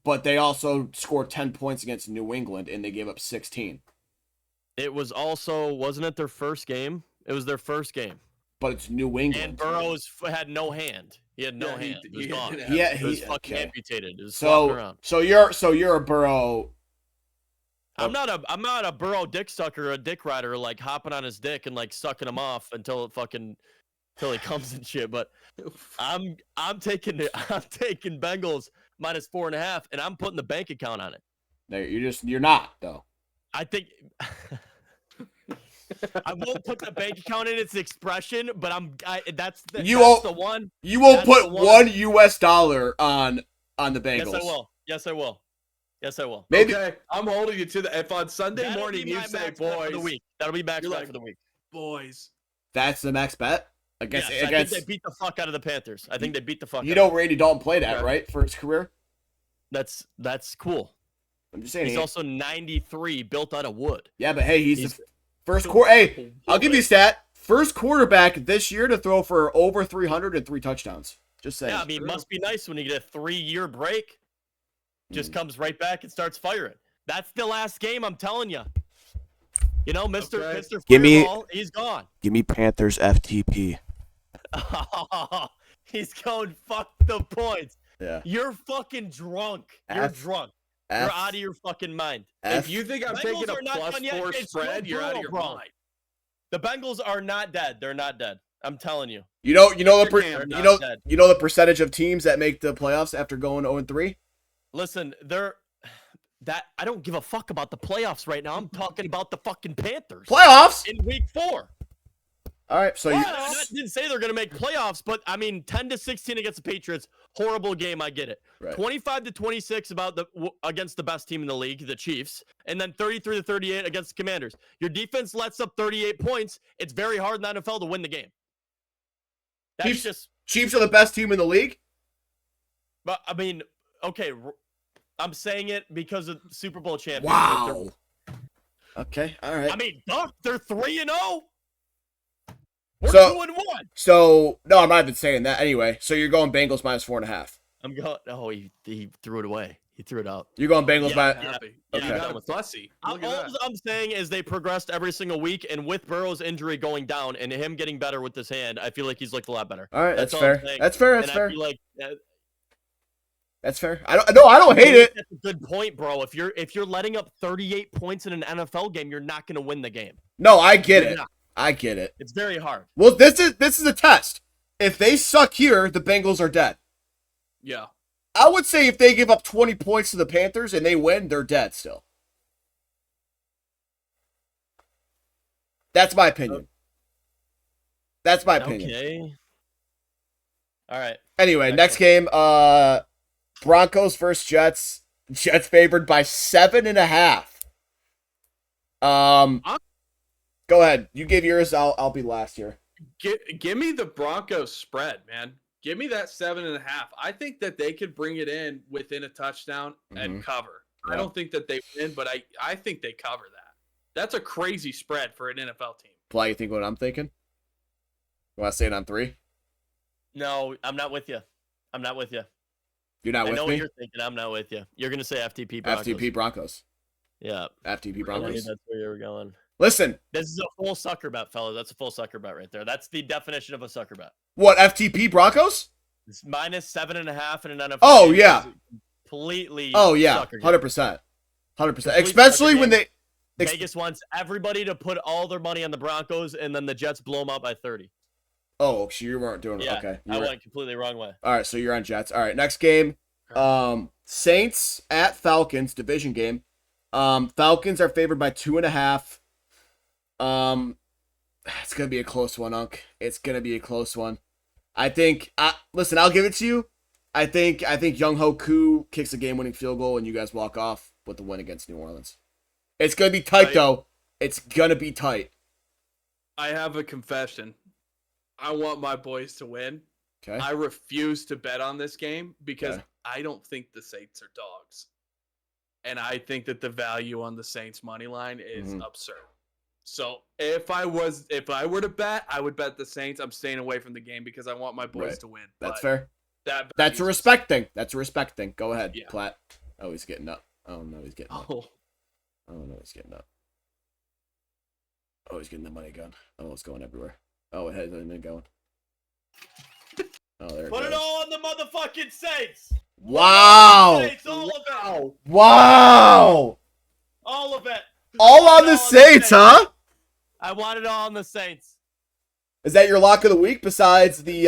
S3: But they also scored 10 points against New England, and they gave up 16.
S1: It was also, wasn't it their first game? It was their first game.
S3: But it's New England.
S1: And Burrows had no hand. He had no
S2: Yeah,
S1: hand. It was
S2: he
S1: gone.
S2: didn't have-
S3: Yeah,
S1: It was
S3: he
S1: fucking
S3: okay.
S1: amputated. It was flopping around.
S3: So you're a Burrow.
S1: I'm not a Burrow dick sucker, a dick rider, like hopping on his dick and like sucking him off until he comes and shit. But I'm taking Bengals. minus 4.5, and I'm putting the bank account on it.
S3: No, you're not though.
S1: I think I won't put the bank account in its expression, but that's the one.
S3: You won't put $1 on the Bengals.
S1: Yes, I will. Yes, I will. Yes, I will.
S3: Maybe.
S2: Okay, I'm holding you to the. If on Sunday
S1: That'll
S2: morning
S1: be
S2: you
S1: my
S2: say
S1: max bet for
S2: boys,
S1: the week. That'll be max
S2: You're
S1: bet
S2: like,
S1: for the week.
S2: boys.
S3: That's the max bet
S1: Yes,
S3: against.
S1: I think they beat the fuck out of the Panthers. I think they beat the fuck.
S3: You
S1: out
S3: know
S1: of them.
S3: Randy Dalton played that,
S2: Okay.
S3: right, for his career.
S1: That's cool.
S3: I'm just saying.
S1: He's also 93, built out of wood.
S3: Yeah, but hey, he's the first quarter. Hey, I'll give you a stat. First quarterback this year to throw for over 303 touchdowns. Just saying.
S1: Yeah, I mean, it must be nice when you get a 3-year break. Just comes right back and starts firing. That's the last game, I'm telling you. You know, Mr.
S2: Okay.
S1: Mr.
S3: Give me-
S1: Fireball, he's gone.
S3: Give me Panthers FTP.
S1: He's going, fuck the points.
S3: Yeah.
S1: You're fucking drunk. You're drunk. You're out of your fucking mind.
S2: If you think I'm
S1: Bengals
S2: taking a
S1: are not done yet.
S2: +4
S1: It's
S2: spread,
S1: so
S2: you're out of
S1: brutal,
S2: your
S1: bro.
S2: mind.
S1: The Bengals are not dead. They're not dead. I'm telling you.
S3: You know
S1: They're not dead.
S3: the percentage of teams that make the playoffs after going 0-3.
S1: Listen, I don't give a fuck about the playoffs right now. I'm talking about the fucking Panthers
S3: Playoffs.
S1: in week 4.
S3: All right, so
S1: I didn't say they're going to make playoffs, but I mean 10-16 against the Patriots. Horrible game, I get it.
S3: Right.
S1: 25-26 against the best team in the league, the Chiefs, and then 33-38 against the Commanders. Your defense lets up 38 points. It's very hard in the NFL to win the game. That's
S3: Chiefs are the best team in the league.
S1: But I mean, okay, I'm saying it because of Super Bowl champions.
S3: Wow. Okay, all right.
S1: I mean, they're 3-0. We're
S3: So-
S1: 2-1.
S3: So no, I'm not even saying that anyway. So you're going Bengals minus 4.5.
S1: I'm going. Oh, he threw it away. He threw it out.
S3: You're going Bengals by.
S2: Happy.
S3: Okay.
S2: You got a fussy. Look at
S1: All
S2: that.
S1: I'm saying is they progressed every single week, and with Burrow's injury going down and him getting better with his hand, I feel like he's looked a lot better.
S3: All right, that's
S1: all
S3: fair.
S1: I'm saying.
S3: That's fair. That's
S1: And
S3: fair.
S1: I feel like
S3: That's fair. I don't hate it.
S1: That's a good point, bro. If you're letting up 38 points in an NFL game, you're not going to win the game.
S3: No, I get
S1: You're
S3: it.
S1: not.
S3: I get it.
S1: It's very hard.
S3: Well, this is a test. If they suck here, the Bengals are dead.
S2: Yeah.
S3: I would say if they give up 20 points to the Panthers and they win, they're dead still. That's my opinion. That's my opinion.
S1: Okay. All right.
S3: Anyway,
S1: Okay.
S3: next game, Broncos versus Jets. Jets favored by 7.5. Go ahead. You give yours. I'll be last here.
S2: Give me the Broncos spread, man. Give me that 7.5. I think that they could bring it in within a touchdown and cover.
S3: Yeah.
S2: I don't think that they win, but I think they cover that. That's a crazy spread for an NFL team.
S3: Fly, you think what I'm thinking? You want to say it on 3?
S1: No, I'm not with you. I'm not with you.
S3: You're not
S1: I
S3: with
S1: know
S3: me?
S1: what you're thinking. I'm not with you. You're going to say FTP Broncos.
S3: FTP Broncos.
S1: Yeah.
S3: FTP
S1: I knew
S3: Broncos.
S1: that's where you were going.
S3: Listen,
S1: This is a full sucker bet, fellas. That's a full sucker bet right there. That's the definition of a sucker bet.
S3: what, FTP Broncos?
S1: It's minus 7.5 in an NFL.
S3: Oh,
S1: game.
S3: yeah.
S1: It's completely.
S3: Oh, yeah.
S1: sucker game.
S3: 100%. 100%.
S1: Complete
S3: Especially
S1: sucker
S3: when
S1: game.
S3: they.
S1: Vegas wants everybody to put all their money on the Broncos, and then the Jets blow them out by 30.
S3: Oh, so you weren't doing it.
S1: Yeah,
S3: Okay.
S1: I went completely wrong way.
S3: All right, so you're on Jets. All right, next game. Saints at Falcons, division game. Falcons are favored by 2.5. It's gonna be a close one, Unc. It's gonna be a close one. I think. Listen, I'll give it to you. I think Young Ho Koo kicks a game-winning field goal, and you guys walk off with the win against New Orleans. It's gonna be tight, though. It's gonna be tight.
S2: I have a confession. I want my boys to win.
S3: Okay.
S2: I refuse to bet on this game because
S3: Okay.
S2: I don't think the Saints are dogs. And I think that the value on the Saints money line is absurd. So if I were to bet, I would bet the Saints. I'm staying away from the game because I want my boys
S3: Right.
S2: to win.
S3: That's
S2: But
S3: fair.
S2: That
S3: That's a
S2: value's-
S3: respect thing. That's a respect thing. Go ahead,
S2: Yeah.
S3: Platt. Oh, he's getting up. Oh no, he's getting up.
S2: Oh,
S3: Oh no, he's getting up. Oh, he's getting the money gun. Oh, it's going everywhere. Oh, it hasn't been going. Oh, there it
S1: Put
S3: goes.
S1: it all on the motherfucking Saints.
S3: Wow!
S1: Saints, all of it.
S3: Wow!
S1: All of it.
S3: All on the
S1: All
S3: Saints, huh?
S1: I want it all on the Saints.
S3: Is that your lock of the week besides the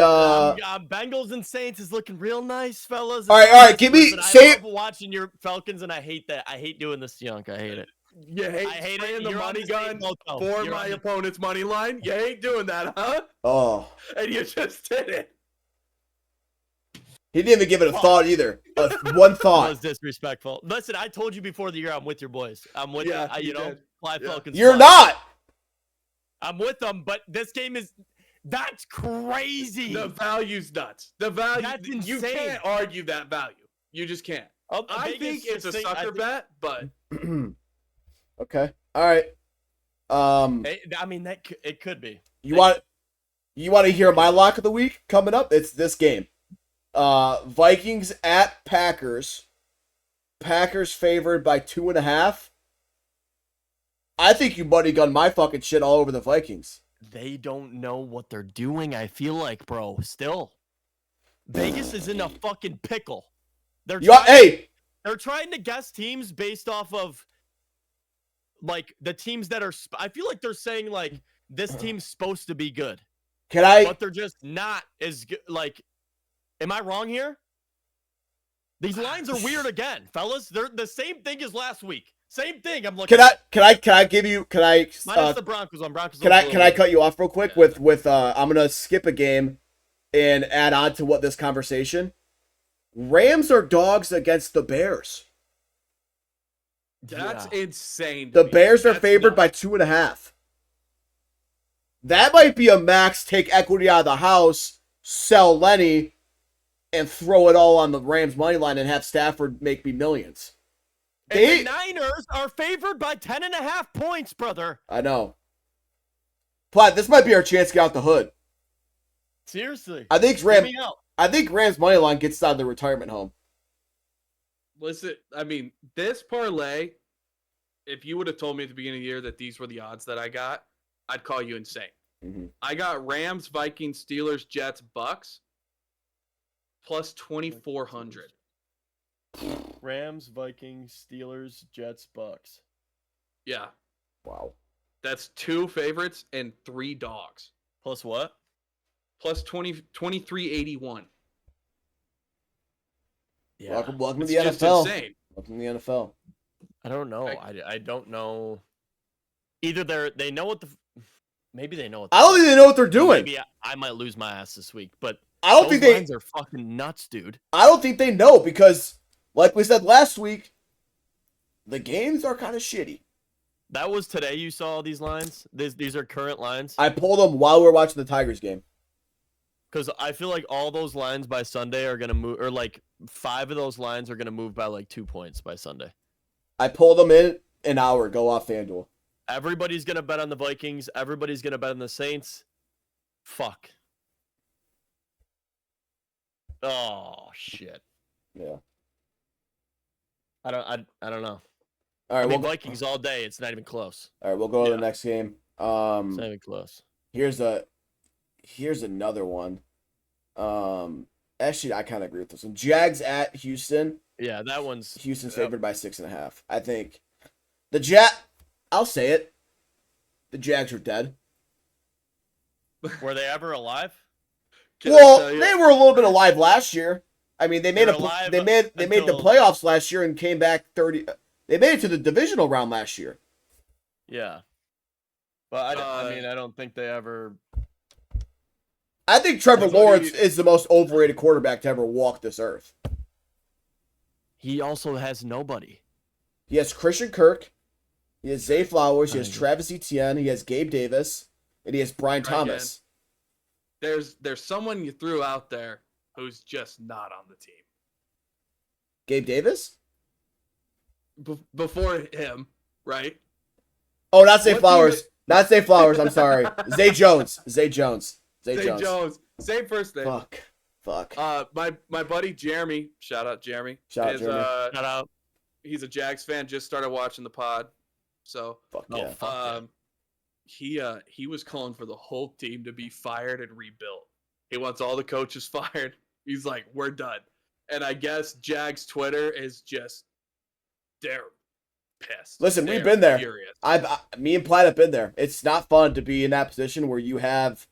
S1: Bengals and Saints is looking real nice, fellas.
S3: All right, give me
S1: I love watching your Falcons, and I hate that. I hate doing this to Yunk. I hate it.
S2: You hate spraying the money gun for my opponent's money line? You hate doing that, huh?
S3: Oh.
S2: And you just did it.
S3: He didn't even give it a thought either. One thought.
S1: That was disrespectful. Listen, I told you before the year I'm with your boys. I'm with you know, fly Falcons.
S3: You're not.
S1: I'm with them, but this game that's crazy.
S2: The value's nuts. The value,
S1: that's insane.
S2: You can't argue that value. You just can't. I think it's a sucker bet, but
S3: okay. All right.
S1: I mean it could be.
S3: You want to hear my lock of the week coming up? It's this game. Vikings at Packers. Packers favored by 2.5. I think you money gun my fucking shit all over the Vikings.
S1: They don't know what they're doing, I feel like, bro. Still. Vegas is in a fucking pickle. They're trying to guess teams based off of like the teams that are I feel like they're saying like this team's supposed to be good. But they're just not as good. Like, am I wrong here? These lines are weird again, fellas. They're the same thing as last week. Same thing. I'm looking.
S3: Can I give you? Minus
S1: the Broncos on Broncos.
S3: Can I cut you off real quick with I'm gonna skip a game and add on to what this conversation. Rams are dogs against the Bears.
S2: That's insane.
S3: The Bears are favored by 2.5. That might be a max take equity out of the house, sell Lenny, and throw it all on the Rams money line and have Stafford make me millions.
S1: The Niners are favored by 10.5 points, brother.
S3: I know. Platt, this might be our chance to get out the hood.
S1: Seriously.
S3: I think Rams money line gets out of the retirement home.
S2: Listen, I mean, this parlay, if you would have told me at the beginning of the year that these were the odds that I got, I'd call you insane.
S3: Mm-hmm.
S2: I got Rams, Vikings, Steelers, Jets, Bucks, plus 2,400.
S1: Rams, Vikings, Steelers, Jets, Bucks.
S2: Yeah.
S3: Wow.
S2: That's 2 favorites and 3 dogs.
S1: Plus what?
S2: Plus 2381.
S3: Yeah. Welcome to the NFL. Insane. Welcome to the NFL.
S1: I don't know. I don't know. Either they know what maybe they know what
S3: I don't think they know what they're doing.
S1: Maybe I might lose my ass this week, but
S3: I don't think
S1: lines are fucking nuts, dude.
S3: I don't think they know because, like we said last week, the games are kind of shitty.
S1: That was today. You saw all these lines. These are current lines.
S3: I pulled them while we were watching the Tigers game.
S1: Because I feel like all those lines by Sunday are gonna move, or like 5 of those lines are gonna move by like 2 points by Sunday.
S3: I pulled them in an hour. Go off FanDuel.
S1: Everybody's gonna bet on the Vikings. Everybody's gonna bet on the Saints. Fuck. Oh shit.
S3: Yeah.
S1: I don't know.
S3: All right,
S1: Vikings all day. It's not even close.
S3: All right, we'll go to the next game.
S1: It's not even close.
S3: Here's another one. Actually, I kind of agree with this one. Jags at Houston.
S1: Yeah, that one's
S3: Houston's favored by 6.5. I think I'll say it. The Jags are dead.
S1: Were they ever alive?
S3: They were a little bit alive last year. I mean, they made the playoffs last year and came back 30. They made it to the divisional round last year.
S1: Yeah, but I don't think they ever.
S3: I think Trevor Lawrence is the most overrated quarterback to ever walk this earth.
S1: He also has nobody.
S3: He has Christian Kirk. He has Zay Flowers. He has Travis Etienne. He has Gabe Davis. And he has Brian Thomas.
S2: There's someone you threw out there who's just not on the team.
S3: Gabe Davis?
S2: Before him, right?
S3: Oh, not Zay Flowers. Not Zay Flowers. I'm sorry. Zay Jones. Zay Jones.
S2: Same first name.
S3: Fuck.
S2: My buddy Jeremy. Shout out Jeremy.
S3: Shout
S1: out.
S2: He's a Jags fan. Just started watching the pod. So he was calling for the whole team to be fired and rebuilt. He wants all the coaches fired. He's like, we're done. And I guess Jags Twitter is just they're pissed.
S3: Listen, we've been there. Me and Platt have been there. It's not fun to be in that position where you have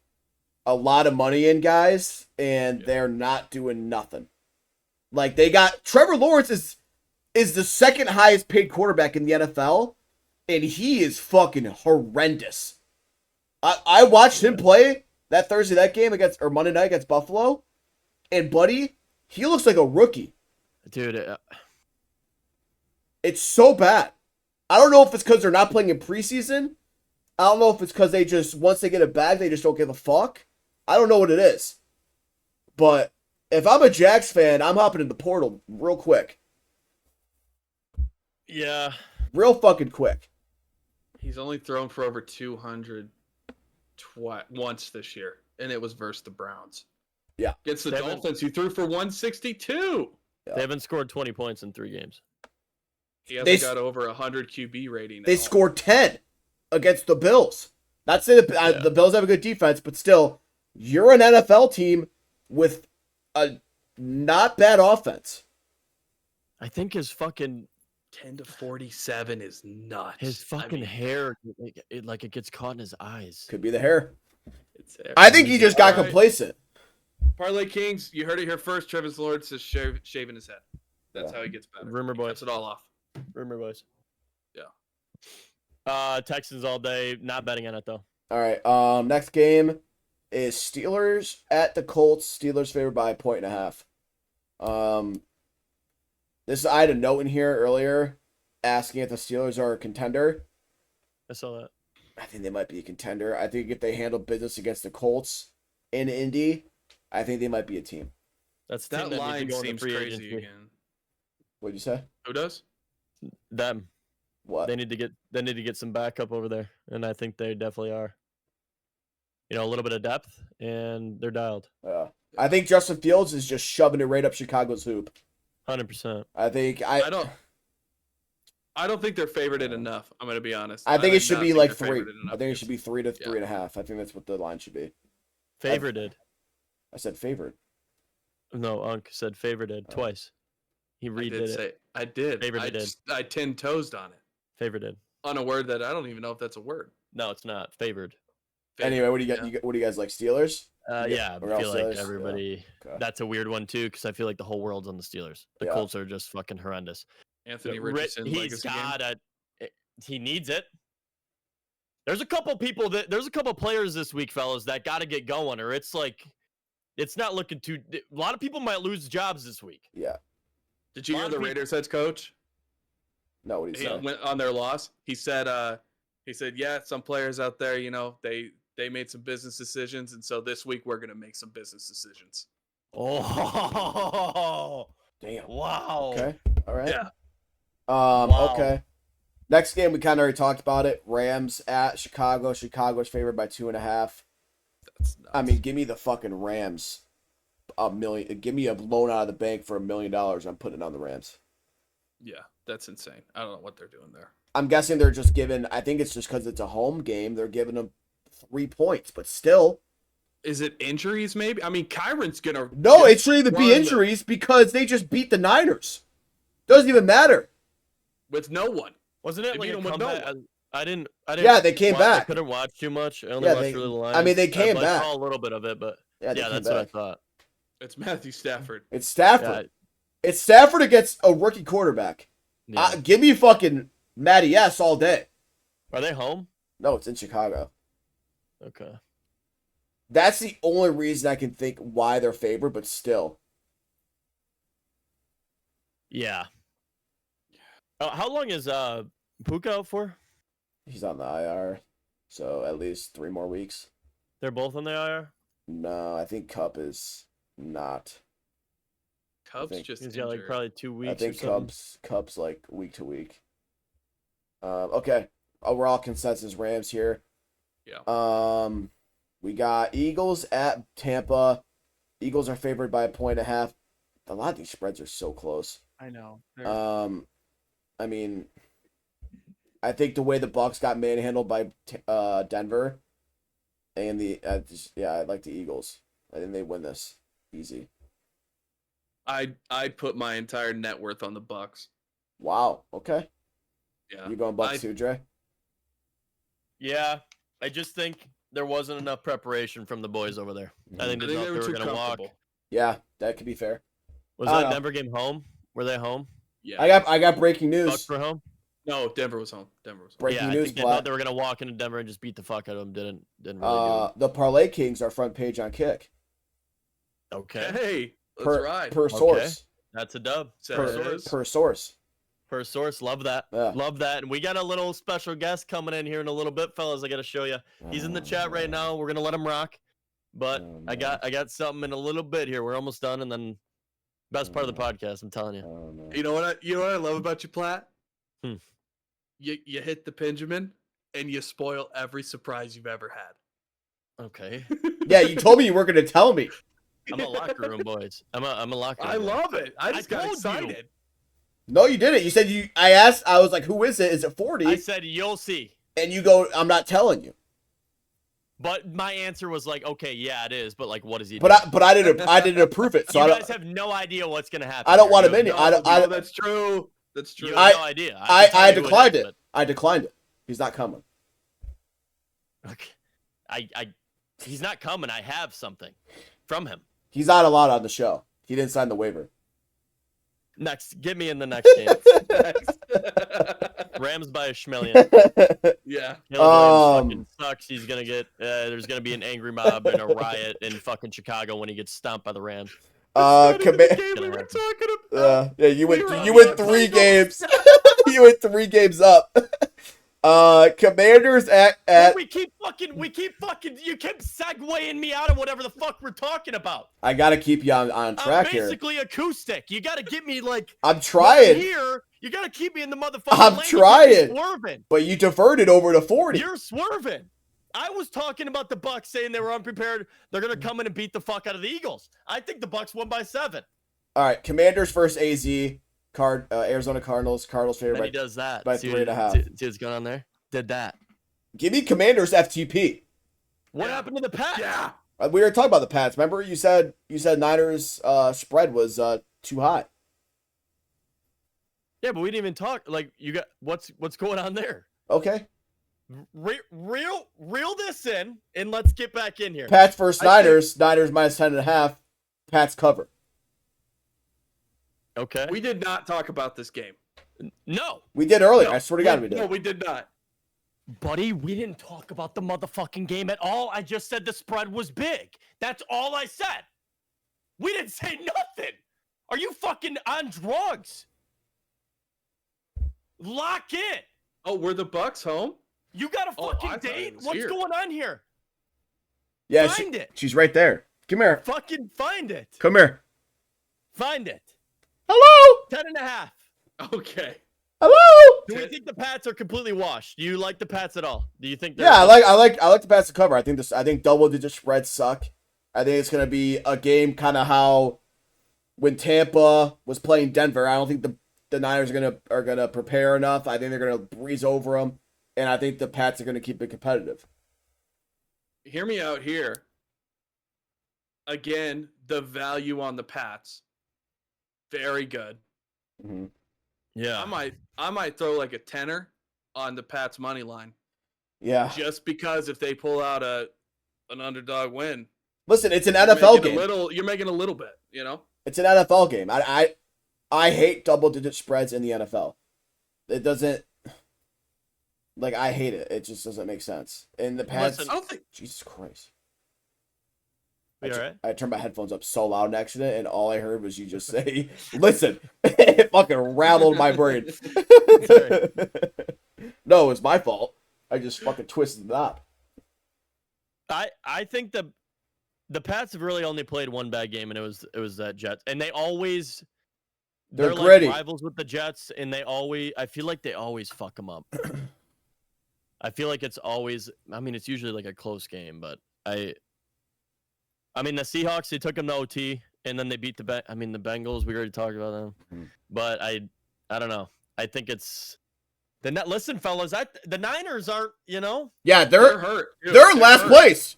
S3: a lot of money in guys, and they're not doing nothing. Like, they got Trevor Lawrence is the second highest paid quarterback in the NFL, and he is fucking horrendous. I watched him play that Thursday night game or Monday night against Buffalo, and buddy, he looks like a rookie.
S1: Dude,
S3: it's so bad. I don't know if it's because they're not playing in preseason. I don't know if it's because they just, once they get a bag, they just don't give a fuck. I don't know what it is. But if I'm a Jags fan, I'm hopping in the portal real quick.
S1: yeah.
S3: Real fucking quick.
S2: He's only thrown for over 200 once this year, and it was versus the Browns.
S3: Yeah.
S2: Against the Dolphins, he threw for 162.
S3: Yeah.
S1: They haven't scored 20 points in 3 games.
S2: He hasn't got over 100 QB rating.
S3: They scored 10 against the Bills. Not saying the Bills have a good defense, but still, you're an NFL team with a not bad offense.
S1: I think his fucking
S2: 10 to 47 is nuts.
S1: His fucking hair, it gets caught in his eyes.
S3: Could be the hair.
S2: It's
S3: I think he just got complacent.
S2: Parlay Kings, you heard it here first. Trevor Lawrence is shaving his head. That's how he gets better.
S1: Rumor boys.
S2: Cuts it all off.
S1: Rumor boys.
S2: Yeah.
S1: Texans all day. Not betting on it though.
S3: All right. Next game is Steelers at the Colts. Steelers favored by 1.5. I had a note in here earlier asking if the Steelers are a contender.
S1: I saw that.
S3: I think they might be a contender. I think if they handle business against the Colts in Indy, I think they might be a team.
S1: That's
S2: that line seems crazy again.
S3: What'd you say?
S2: Who does?
S1: Them.
S3: What?
S1: They need to get some backup over there, and I think they definitely are. You know, a little bit of depth, and they're dialed.
S3: I think Justin Fields is just shoving it right up Chicago's hoop.
S1: 100%.
S3: I think
S2: I don't think they're favored enough. I'm gonna be honest.
S3: I think it should be like 3. I think it should be 3 to 3.5. I think that's what the line should be.
S1: Favorited.
S3: I said favored.
S1: No, Unc said favorited twice. He redid it.
S2: I did.
S1: Favorited.
S2: I 10-toesed on it.
S1: Favorited.
S2: On a word that I don't even know if that's a word.
S1: No, it's not. Favored.
S3: Anyway, what do you got? What do you guys like? Steelers?
S1: Yeah, I feel like
S3: Steelers?
S1: everybody.
S3: Yeah. Okay.
S1: That's a weird one too, because I feel like the whole world's on the Steelers. The Colts are just fucking horrendous.
S2: Anthony Richardson.
S1: He needs it. There's a couple players this week, fellas, that got to get going, or it's not looking too. A lot of people might lose jobs this week.
S3: Yeah.
S2: Did you hear the Raiders head coach?
S3: No, what did he say?
S2: Went on their loss. He said, yeah, some players out there, they made some business decisions, and so this week we're gonna make some business decisions.
S1: Oh,
S3: damn!
S1: Wow.
S3: Okay. All right.
S2: Yeah.
S3: Wow. Okay. Next game, we kind of already talked about it. Rams at Chicago. Chicago's favored by 2.5.
S2: That's nuts.
S3: I mean, give me the fucking Rams. Give me a loan out of the bank for $1 million. I'm putting it on the Rams.
S2: Yeah, that's insane. I don't know what they're doing there.
S3: I'm guessing they're just giving. I think it's just because it's a home game. They're giving them 3 points, but still.
S2: Is it injuries? Maybe. I mean, Kyron's gonna.
S3: No, it shouldn't even be injuries because they just beat the Niners. Doesn't even matter.
S2: With no one.
S1: Wasn't it like a comeback? I didn't.
S3: Yeah, they came back.
S1: I couldn't watch too much. I only watched really the lines.
S3: I mean, they came back.
S1: I saw a little bit of it, but yeah, that's what I thought.
S2: It's Matthew Stafford.
S3: It's Stafford. It's Stafford against a rookie quarterback. Yeah. Give me fucking Matty S all day.
S1: Are they home?
S3: No, it's in Chicago.
S1: Okay.
S3: That's the only reason I can think why they're favored, but still.
S1: Yeah. How long is Puka out for?
S3: He's on the IR, so at least 3 more weeks.
S1: They're both on the IR?
S3: No, I think Cup is not.
S2: Cubs just
S1: he's got like probably 2 weeks.
S3: I think Cubs like week to week. Okay. Overall consensus Rams here.
S2: Yeah.
S3: We got Eagles at Tampa. Eagles are favored by 1.5. A lot of these spreads are so close.
S2: I know.
S3: I mean, I think the way the Bucs got manhandled by Denver, and I like the Eagles. I think they win this easy.
S2: I'd put my entire net worth on the Bucs.
S3: Wow. Okay.
S2: Yeah.
S3: You going Bucs too, Dre?
S1: Yeah, I just think there wasn't enough preparation from the boys over there. I think
S2: I
S1: they
S2: think
S1: thought
S2: they
S1: they
S2: were
S1: were
S2: too
S1: going to walk.
S2: comfortable.
S3: Yeah, that could be fair.
S1: Was
S3: I don't
S1: that
S3: know.
S1: Denver game home? Were they home?
S2: Yeah.
S3: I got breaking
S1: Bucks
S3: news.
S1: were home?
S2: No, Denver was home. Denver was home.
S3: Breaking
S1: yeah, I
S3: news,
S1: think they
S3: Vlad.
S1: thought they were going to walk into Denver and just beat the fuck out of them. Didn't really do
S3: The Parlay Kings are front page on Kick.
S1: it. Okay.
S2: Hey, let's ride.
S3: Per source.
S1: That's a dub.
S3: Per source.
S1: Per source. Love that.
S3: Yeah.
S1: Love that. And we got a little special guest coming in here in a little bit, fellas. I got to show you. He's in the chat right now. We're going to let him rock. But I got something in a little bit here. We're almost done, and then best part of the podcast, I'm telling you.
S2: You know what I love about you, Platt?
S1: Hmm.
S2: You hit the Benjamin and you spoil every surprise you've ever had.
S1: Okay.
S3: Yeah, you told me you weren't going to tell me.
S1: I'm a locker room boys. I'm a locker room.
S2: I
S1: boy.
S2: love it. I just got
S1: told you.
S2: excited.
S3: No, you didn't. You said you. I asked. I was like, "Who is it? Is it 40?"
S1: I said you'll see.
S3: And you go, "I'm not telling you."
S1: But my answer was like, okay, yeah, it is. But like, what is he?
S3: But I didn't approve it. So
S1: you
S3: I
S1: guys
S3: don't.
S1: have no idea what's gonna happen.
S3: I don't
S1: here.
S3: want
S1: You
S3: him
S1: have
S3: in it.
S1: no-
S3: I don't.
S2: No, that's true. That's true.
S1: You have no idea. can tell
S3: I
S1: you who it
S3: declined
S1: is,
S3: it. I declined it. He's not coming.
S1: but- Okay. He's not coming. I have something from him.
S3: He's not allowed on the show. He didn't sign the waiver.
S1: Next, get me in the next game. Rams by a schmillion.
S2: Yeah.
S1: Caleb Williams fucking sucks. He's gonna get. There's gonna be an angry mob and a riot in fucking Chicago when he gets stomped by the Rams.
S2: We were
S1: Gonna
S2: talking about.
S3: Yeah, you
S2: We were on
S3: went
S2: the
S3: 3
S2: Bengals.
S3: games. You went 3 games up. Commanders at.
S1: We keep fucking. You keep segueing me out of whatever the fuck we're talking about.
S3: I gotta keep you on track
S1: I'm
S3: here.
S1: basically acoustic. You gotta get me like.
S3: I'm trying,
S1: Here, you gotta keep me in the motherfucking.
S3: I'm
S1: lane.
S3: trying.
S1: You keep swerving.
S3: but you diverted over to 40.
S1: You're swerving. I was talking about the Bucks saying they were unprepared. They're gonna come in and beat the fuck out of the Eagles. I think the Bucks won by 7.
S3: All right, Commanders versus AZ. Arizona Cardinals. Cardinals
S1: And he
S3: favorite.
S1: does that.
S3: by
S1: See
S3: 3.5.
S1: See what's going on there? Did that.
S3: Give me Commanders FTP.
S1: What
S2: Yeah.
S1: happened to the Pats?
S2: Yeah.
S3: We were talking about the Pats. Remember you said Niners spread was too high.
S1: Yeah, but we didn't even talk. Like, you got what's going on there?
S3: Okay.
S1: Reel this in, and let's get back in here.
S3: Pats versus
S2: I think-
S3: Niners. Niners minus 10.5. Pats cover.
S1: Okay.
S2: We did not talk about this game.
S1: No,
S3: We did earlier.
S2: No,
S3: I swear to God we did.
S2: No, we did not.
S1: buddy, we didn't talk about the motherfucking game at all. I just said the spread was big. That's all I said. We didn't say nothing. Are you fucking on drugs? Lock in.
S2: Oh, were the Bucks home?
S1: You got a
S2: Oh, I
S1: fucking
S2: thought
S1: date?
S2: it was
S1: What's
S2: here.
S1: going on here?
S3: Yeah,
S1: Find it.
S3: she's right there. Come here.
S1: Fucking find it.
S3: Come here.
S1: Find it.
S3: Hello.
S1: 10.5.
S2: Okay.
S3: Hello.
S1: Do we think the Pats are completely washed? Do you like the Pats at all? Do you think? they're-
S3: Yeah, I like the Pats to cover. I think double digit spreads suck. I think it's gonna be a game kind of how when Tampa was playing Denver. I don't think the Niners are gonna prepare enough. I think they're gonna breeze over them, and I think the Pats are gonna keep it competitive.
S2: Hear me out here. Again, the value on the Pats, very good.
S3: Mm-hmm.
S1: Yeah.
S2: I might throw like a tenner on the Pats money line,
S3: Yeah.
S2: just because if they pull out an underdog win,
S3: Listen, it's an
S2: you're
S3: NFL
S2: making
S3: game.
S2: you're making a little bit, you know.
S3: It's an NFL game. I hate double digit spreads in the NFL. It doesn't. Like, I hate it. It just doesn't make sense. In the Pats,
S1: Listen,
S2: I don't think
S3: Jesus Christ.
S1: You all right?
S3: I turned my headphones up so loud in accident, and all I heard was you just say, listen. It fucking rattled my brain.
S1: Sorry.
S3: No, it's my fault. I just fucking twisted it up.
S1: I think the Pats have really only played one bad game, and it was that Jets, and they're
S3: gritty.
S1: like rivals with the Jets, and I feel like they always fuck them up. I feel like it's always. I mean, it's usually like a close game, but I mean, the Seahawks, they took them to OT, and then they beat the Bengals. We already talked about them, but I don't know. I think it's listen, fellas. The Niners aren't.
S3: Yeah,
S2: they're hurt. Dude,
S3: they're in last
S2: hurt.
S3: place.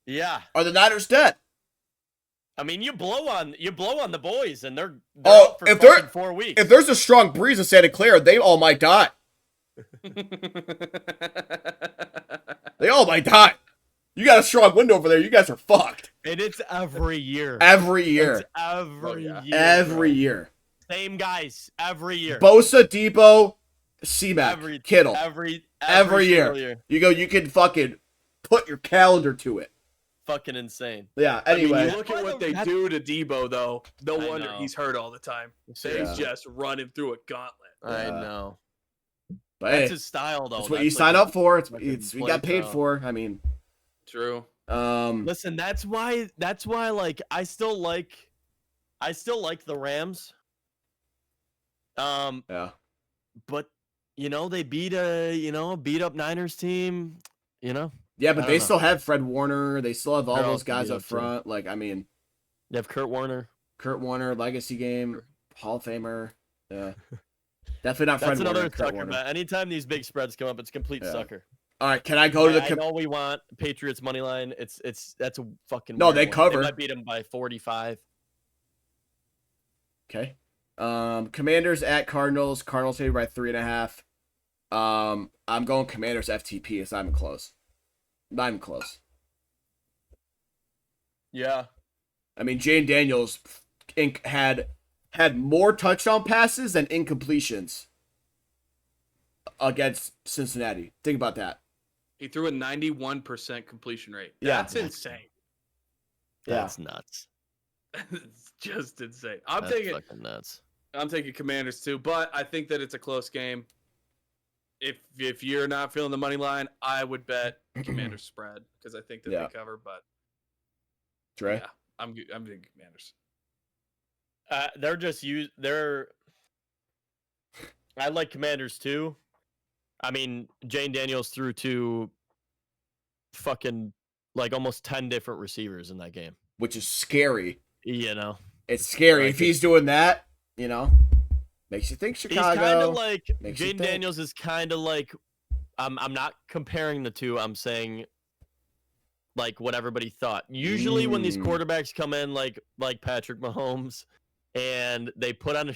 S1: Yeah.
S3: Are the Niners dead?
S1: I mean, you blow on the boys, and they're
S3: Oh,
S1: out for
S3: if
S1: fucking 4 weeks.
S3: If there's a strong breeze in Santa Clara, they all might die. They all might die. You got a strong window over there. You guys are fucked.
S1: And it's every year.
S3: Every year.
S1: It's every year.
S3: Every
S1: bro.
S3: year.
S1: Same guys every year.
S3: Bosa, Debo, C-Mac, Kittle. Every year. You can fucking put your calendar to it.
S1: Fucking insane.
S3: Yeah, anyway.
S2: I mean, you look at what they do to Debo, though. No wonder
S1: know.
S2: he's hurt all the time. They just run him through a gauntlet.
S1: I know.
S3: But
S1: That's
S3: hey,
S1: his style, though.
S3: that's what you sign up for. It's we got paid
S1: style.
S3: for. I mean,
S2: True.
S1: Listen, that's why like I still like the Rams.
S3: Yeah.
S1: But they beat up Niners team,
S3: Yeah, but
S1: I
S3: they
S1: don't know.
S3: still have Fred Warner. They still have all
S1: They're
S3: those
S1: also
S3: guys
S1: beat
S3: up
S1: up, too.
S3: front. Like, I mean,
S1: They have Kurt Warner.
S3: Kurt Warner, legacy game, Hall of Famer. Yeah. Definitely not Fred
S1: That's
S3: Warner.
S1: another
S3: Kurt
S1: sucker,
S3: Warner.
S1: man. Anytime these big spreads come up, it's complete
S3: Yeah.
S1: sucker.
S3: All right, can I go to the
S1: I know we want Patriots money line. That's a fucking
S3: No,
S1: weird
S3: they
S1: one.
S3: cover.
S1: They might beat them by 45.
S3: Okay. Commanders at Cardinals. Cardinals favored by 3.5. I'm going Commanders FTP. It's not even close. Not even close.
S1: Yeah.
S3: I mean, Jane Daniels had more touchdown passes than incompletions against Cincinnati. Think about that.
S2: He threw a 91% completion rate.
S3: Yeah.
S2: That's insane.
S1: That's nuts.
S2: It's just insane.
S1: That's fucking nuts.
S2: I'm taking Commanders too, but I think that it's a close game. If you're not feeling the money line, I would bet Commanders spread because I think that they cover. But
S3: Dre?
S2: yeah, I'm thinking Commanders.
S1: I like Commanders too. I mean, Jane Daniels threw to fucking like almost 10 different receivers in that game.
S3: Which is scary.
S1: It's
S3: scary.
S1: Like
S3: if he's doing that, makes you think Chicago.
S1: He's kind of like
S3: makes you
S1: Jane
S3: think.
S1: Daniels is kind of like I'm not comparing the two. I'm saying like what everybody thought. Usually when these quarterbacks come in like Patrick Mahomes and they put on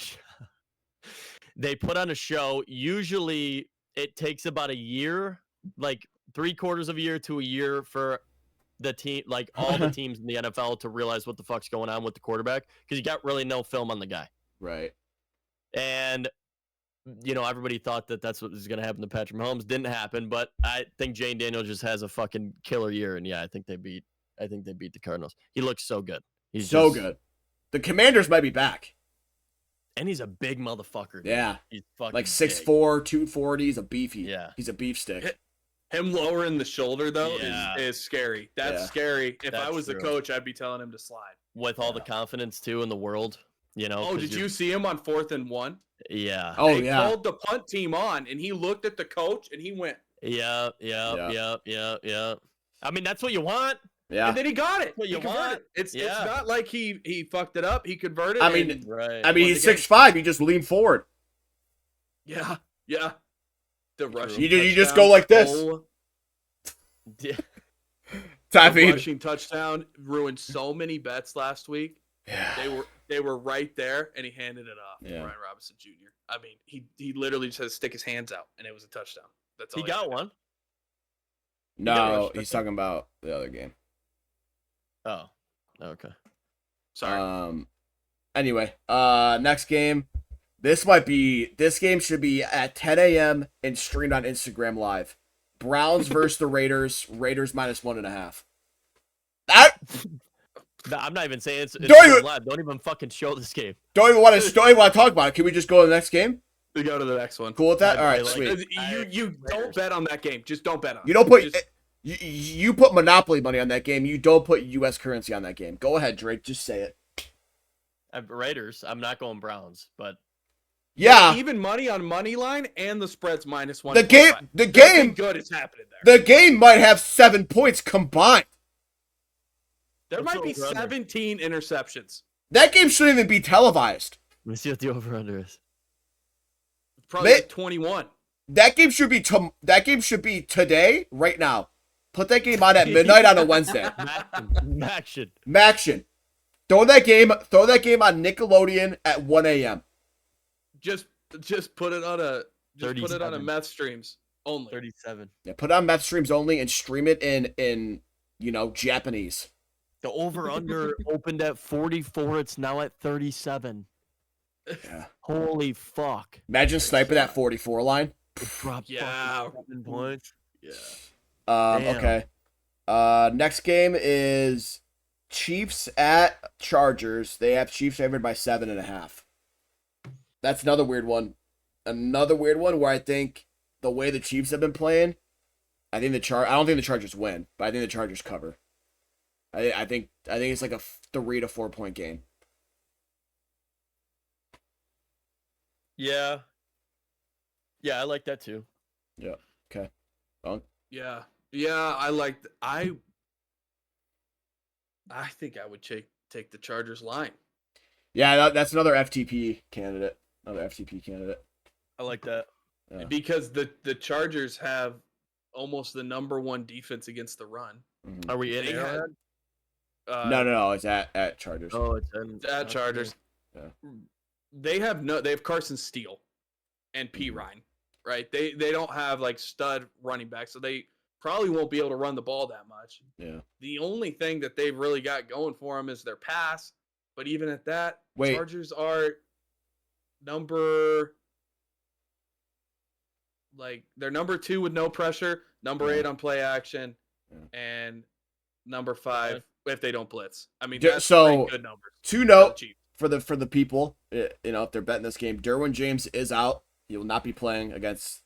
S1: a show, usually it takes about a year, like 3/4 of a year to a year for the team, like all the teams in the NFL to realize what the fuck's going on with the quarterback because you got really no film on the guy.
S3: Right.
S1: And everybody thought that that's what was going to happen to Patrick Mahomes. Didn't happen, but I think Jane Daniels just has a fucking killer year, and yeah, I think they beat the Cardinals. He looks so good. He's
S3: so
S1: just,
S3: good. The Commanders might be back.
S1: and he's a big motherfucker. Dude.
S3: Yeah.
S1: He's fucking
S3: Like
S1: big.
S3: 6'4", 240. He's a beefy.
S1: Yeah.
S3: He's a beef stick.
S2: Him lowering the shoulder though
S1: Yeah.
S2: is scary. That's scary. If I
S1: That's
S2: was the
S1: true.
S2: coach, I'd be telling him to slide.
S1: With all the confidence too in the world,
S2: Oh, did you see him on 4th and 1?
S1: Yeah.
S3: Oh,
S2: They
S3: yeah.
S2: called the punt team on, and he looked at the coach, and he went,
S1: Yeah. I mean, that's what you want.
S3: Yeah.
S2: and then he got it.
S1: What
S2: He
S1: you
S2: converted.
S1: want.
S2: It's
S1: Yeah.
S2: not like he fucked it up. He converted.
S3: I mean,
S2: and-
S1: Right.
S3: he's
S2: the game.
S3: 6'5". You just lean forward.
S2: yeah. The rushing.
S3: You just
S2: touchdown.
S3: go like this.
S2: Oh,
S1: Yeah.
S3: I
S2: the
S3: mean,
S2: rushing touchdown ruined so many bets last week.
S3: yeah.
S2: They were right there, and he handed it off to
S3: Yeah.
S2: Brian Robinson Jr. I mean, he literally just had to stick his hands out, and it was a touchdown. That's all
S1: He got one.
S3: No,
S1: rushed,
S3: he's
S1: I
S3: talking about the other game.
S1: Oh. Okay.
S2: Sorry.
S3: Anyway, next game. This game should be at 10 a.m. and streamed on Instagram Live. Browns versus the Raiders. Raiders minus 1.5. That
S1: No, I'm not even saying it's
S3: Don't even-
S1: live. Don't even fucking show this game.
S3: don't even want to talk about it. Can we just go to the next game?
S2: We go to the next one.
S3: Cool with that?
S1: I
S3: All right,
S1: like
S3: sweet.
S1: it.
S2: You don't bet on that game. Just don't bet on it.
S3: You don't put
S2: Just-
S3: you put Monopoly money on that game. You don't put U.S. currency on that game. Go ahead, Drake. Just say it.
S1: Raiders. I'm not going Browns, but
S3: Yeah,
S2: even money on money line and the spread's minus 1.
S3: the game
S2: Nothing good is happening there.
S3: the game might have 7 points combined.
S2: There
S1: What's
S2: might be
S1: the over-under?
S2: 17 interceptions.
S3: That game shouldn't even be televised.
S1: let me see what the over under is.
S2: Probably
S3: Ma-
S2: like 21.
S3: That game should be today, right now. Put that game on at midnight on a Wednesday.
S1: Action.
S3: Maction. Throw that game on Nickelodeon at 1 a.m.
S2: Just put it on a
S1: 37.
S2: meth streams only.
S1: 37.
S3: Yeah, put it on Meth streams only and stream it in Japanese.
S1: The over-under opened at 44. It's now at 37.
S3: Yeah.
S1: Holy fuck.
S3: Imagine sniping that 44 line.
S1: It dropped
S2: Yeah.
S1: fucking 7 points.
S2: Yeah.
S1: Damn.
S3: Okay. Next game is Chiefs at Chargers. They have Chiefs favored by 7.5. That's another weird one. Another weird one where I think the way the Chiefs have been playing, I don't think the Chargers win, but I think the Chargers cover. I think it's like a 3 to 4 point game.
S1: Yeah. Yeah, I like that too.
S3: Yeah. Okay. Well,
S2: Yeah. Yeah, I think I would take the Chargers line.
S3: yeah, that's another FTP candidate.
S1: I like that.
S3: Yeah.
S2: Because the Chargers have almost the number 1 defense against the run.
S3: Mhm.
S1: Are we in
S2: They
S1: Arrowhead?
S2: had,
S3: No, it's at Chargers.
S1: Oh, it's in
S2: at Chargers.
S3: Yeah.
S2: They have Carson Steele and P. Ryan, right? They don't have like stud running backs, so they probably won't be able to run the ball that much.
S3: Yeah.
S2: The only thing that they've really got going for them is their pass, but even at that,
S3: Wait.
S2: Chargers are they're number 2 with no pressure, number 8 on play action, and number 5 if they don't blitz. I mean, that's
S3: So,
S2: pretty good numbers.
S3: To note
S2: Cheap.
S3: for the people, if they're betting this game, Derwin James is out. He will not be playing against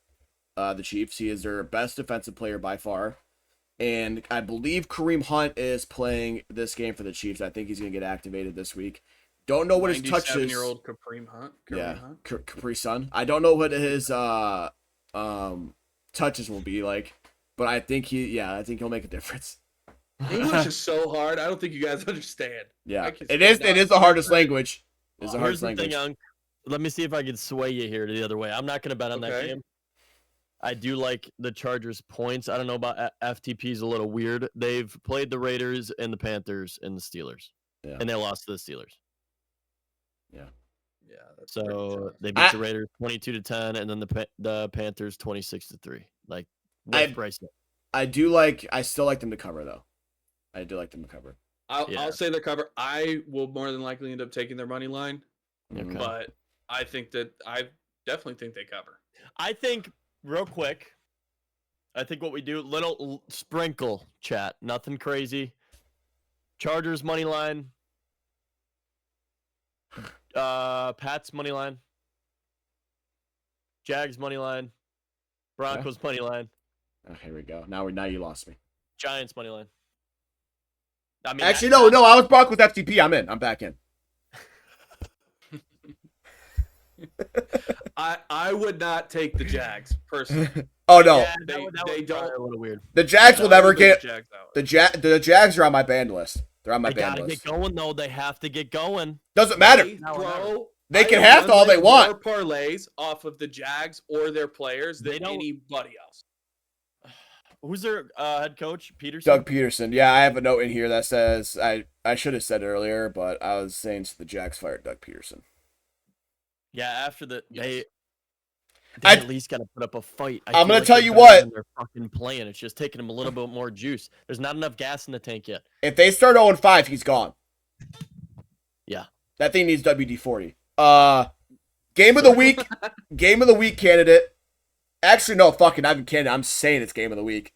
S3: the Chiefs. He is their best defensive player by far. And I believe Kareem Hunt is playing this game for the Chiefs. I think he's going to get activated this week. Don't know what his touch is.
S2: 97-year-old Kareem Hunt. Hunt.
S3: Capri Sun. I don't know what his touches will be like, but I think he'll make a difference.
S2: English is so hard. I don't think you guys understand.
S3: Yeah, it is the hardest language. It's the
S1: Here's
S3: hardest
S1: the
S3: language.
S1: thing, Unc. Let me see if I can sway you here to the other way. I'm not going to bet on that game. I do like the Chargers points. I don't know about FTP's a little weird. They've played the Raiders and the Panthers and the Steelers.
S3: Yeah.
S1: And they lost to the Steelers.
S2: Yeah. That's
S1: So they beat the Raiders 22-10 and then the Panthers 26-3. Like
S3: I still like them to cover though. I do like them to cover.
S2: I'll say their cover. I will more than likely end up taking their money line,
S3: Okay.
S2: but I definitely think they cover.
S1: I think real quick. I think what we do, little sprinkle chat, nothing crazy. Chargers money line. Pats money line. Jags money line. Broncos money line.
S3: Oh, here we go. Now you lost me.
S1: Giants money line. I mean,
S3: Actually, no. I was Broncos FTP. I'm in. I'm back in.
S2: I would not take the Jags personally.
S3: Oh no,
S1: Yeah,
S2: they don't.
S1: a little weird.
S3: the Jags will never get.
S2: Jags out.
S3: The Jags are on my banned list. They're on my
S1: They
S3: banned
S1: gotta
S3: list.
S1: get going though. They have to get going.
S3: Doesn't matter. They can have all they want.
S2: More parlays off of the Jags or their players
S1: They
S2: than
S1: don't-
S2: anybody else.
S1: Who's their head coach? Peterson.
S3: Doug Peterson. Yeah, I have a note in here that says I should have said it earlier, but I was saying the Jags fired Doug Peterson.
S1: Yeah, after they
S3: I-
S1: at least got to put up a fight.
S3: I'm gonna
S1: feel
S3: tell
S1: they're
S3: you
S1: better
S3: what.
S1: than They're fucking playing. It's just taking them a little bit more juice. There's not enough gas in the tank yet.
S3: If they start 0-5, he's gone.
S1: Yeah.
S3: That thing needs WD-40. Game of the week. Game of the week candidate. Actually, no, fucking, not even candidate. I'm saying it's game of the week.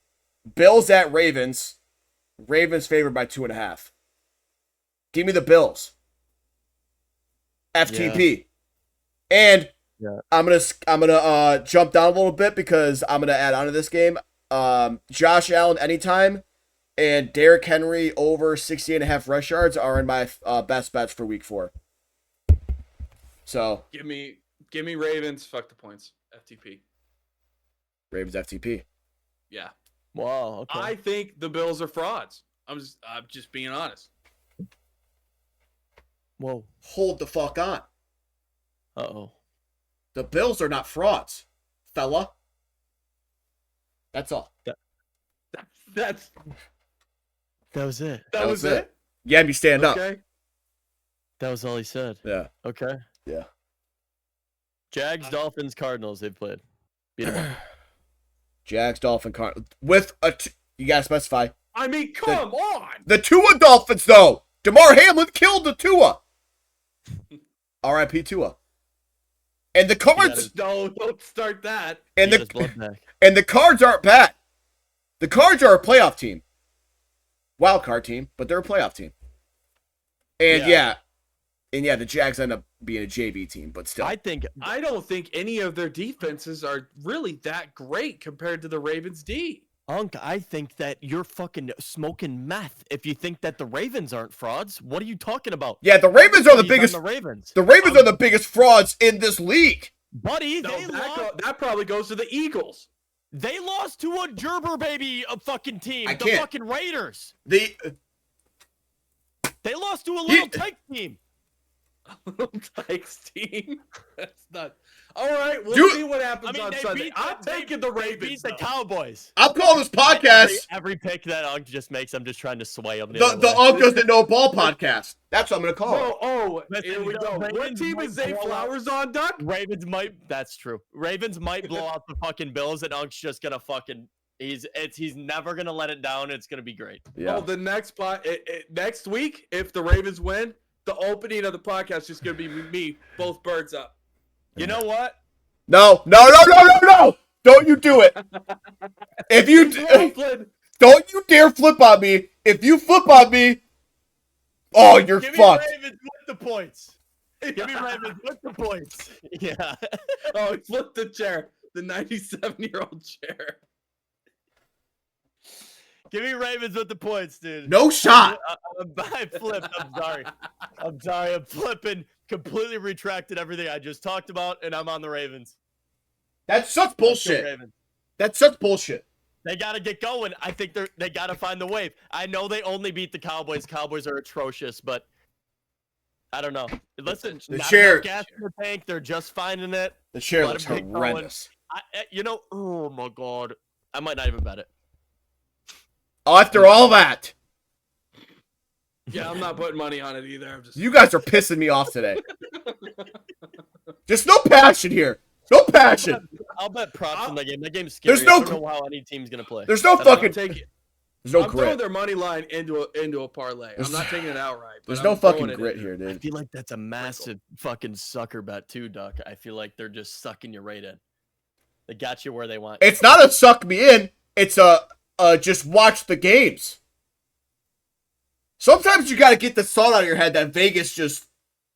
S3: Bills at Ravens. Ravens favored by 2.5. Give me the Bills. FTP. And I'm gonna jump down a little bit because I'm gonna add on to this game. Josh Allen anytime and Derrick Henry over 60.5 rush yards are in my best bets for week 4. So
S2: Give me Ravens. Fuck the points. FTP.
S3: Ravens FTP.
S2: Yeah.
S1: Wow. Okay.
S2: I think the Bills are frauds. I'm just being honest.
S1: Whoa.
S3: Hold the fuck on.
S1: Uh-oh.
S3: The Bills are not frauds, fella. That's all.
S2: That
S1: was it.
S2: That was it.
S3: Yeah, me stand up.
S2: Okay.
S1: That was all he said.
S3: Yeah.
S1: Okay.
S3: Yeah.
S1: Jags, Dolphins, Cardinals. They've played. Beat them up.
S3: Jags, Dolphin, Cardinals. With you gotta specify
S2: I mean, come on.
S3: The Tua Dolphins, though. DeMar Hamlin killed the Tua. R.I.P. Tua. And the Cards.
S2: No, don't start that.
S3: And the Cards aren't bad. The Cards are a playoff team. Wild card team, but they're a playoff team. And the Jags end up being a JV team, but still.
S2: I don't think any of their defenses are really that great compared to the Ravens D.
S1: Unc, I think that you're fucking smoking meth if you think that the Ravens aren't frauds. What are you talking about?
S3: Yeah, the Ravens are the biggest.
S1: The Ravens
S3: are the biggest frauds in this league.
S1: Buddy,
S2: that probably goes to the Eagles.
S1: They lost to a Gerber baby, a fucking team. The fucking Raiders. They lost to a little tyke team.
S2: Little Tykes team. That's not. All right, we'll see what happens on Sunday. I'm taking the Ravens.
S1: Beat the Cowboys.
S3: I'm calling this podcast.
S1: Every pick that Unc just makes, I'm just trying to sway him.
S3: The Unc Doesn't Know Ball podcast. That's what I'm going to call it.
S2: Here we go. What team is Zay Flowers on, Duck?
S1: Ravens might. That's true. Ravens might blow out the fucking Bills, and Unc's just going to fucking. He's never going to let it down. It's going to be great.
S3: Yeah.
S2: Oh, the next week, if the Ravens win, the opening of the podcast is just going to be me, both birds up.
S1: You know what?
S3: No. Don't you do it. If you don't you dare flip on me. If you flip on me, oh, you're fucked.
S1: Give me Ravens with the points. Give me Ravens with the points. Yeah.
S2: Oh, he flipped the chair. The 97-year-old chair.
S1: Give me Ravens with the points, dude.
S3: No shot.
S1: I flipped. I'm sorry. I'm flipping. Completely retracted everything I just talked about, and I'm on the Ravens.
S3: That's such bullshit. That's such bullshit.
S1: They got to get going. I think they got to find the wave. I know they only beat the Cowboys. Cowboys are atrocious, but I don't know. Listen,
S3: the chair.
S1: Gas in the tank. They're just finding it.
S3: The chair looks horrendous.
S1: Oh my God. I might not even bet it.
S3: After all that.
S2: Yeah, I'm not putting money on it either.
S3: You guys are pissing me off today. There's no passion here. No passion.
S1: I'll bet props in that game. That game's scary. I don't know how any team's gonna play.
S3: There's no fucking.
S2: There's
S3: no
S2: I'm
S3: grit.
S2: throwing their money line into a parlay. I'm not taking it outright.
S3: There's no fucking grit here, dude.
S1: I feel like that's a massive fucking sucker bet too, Duck. I feel like they're just sucking you right in. They got you where they want.
S3: It's not a suck me in. It's a just watch the games. Sometimes you got to get the thought out of your head that Vegas just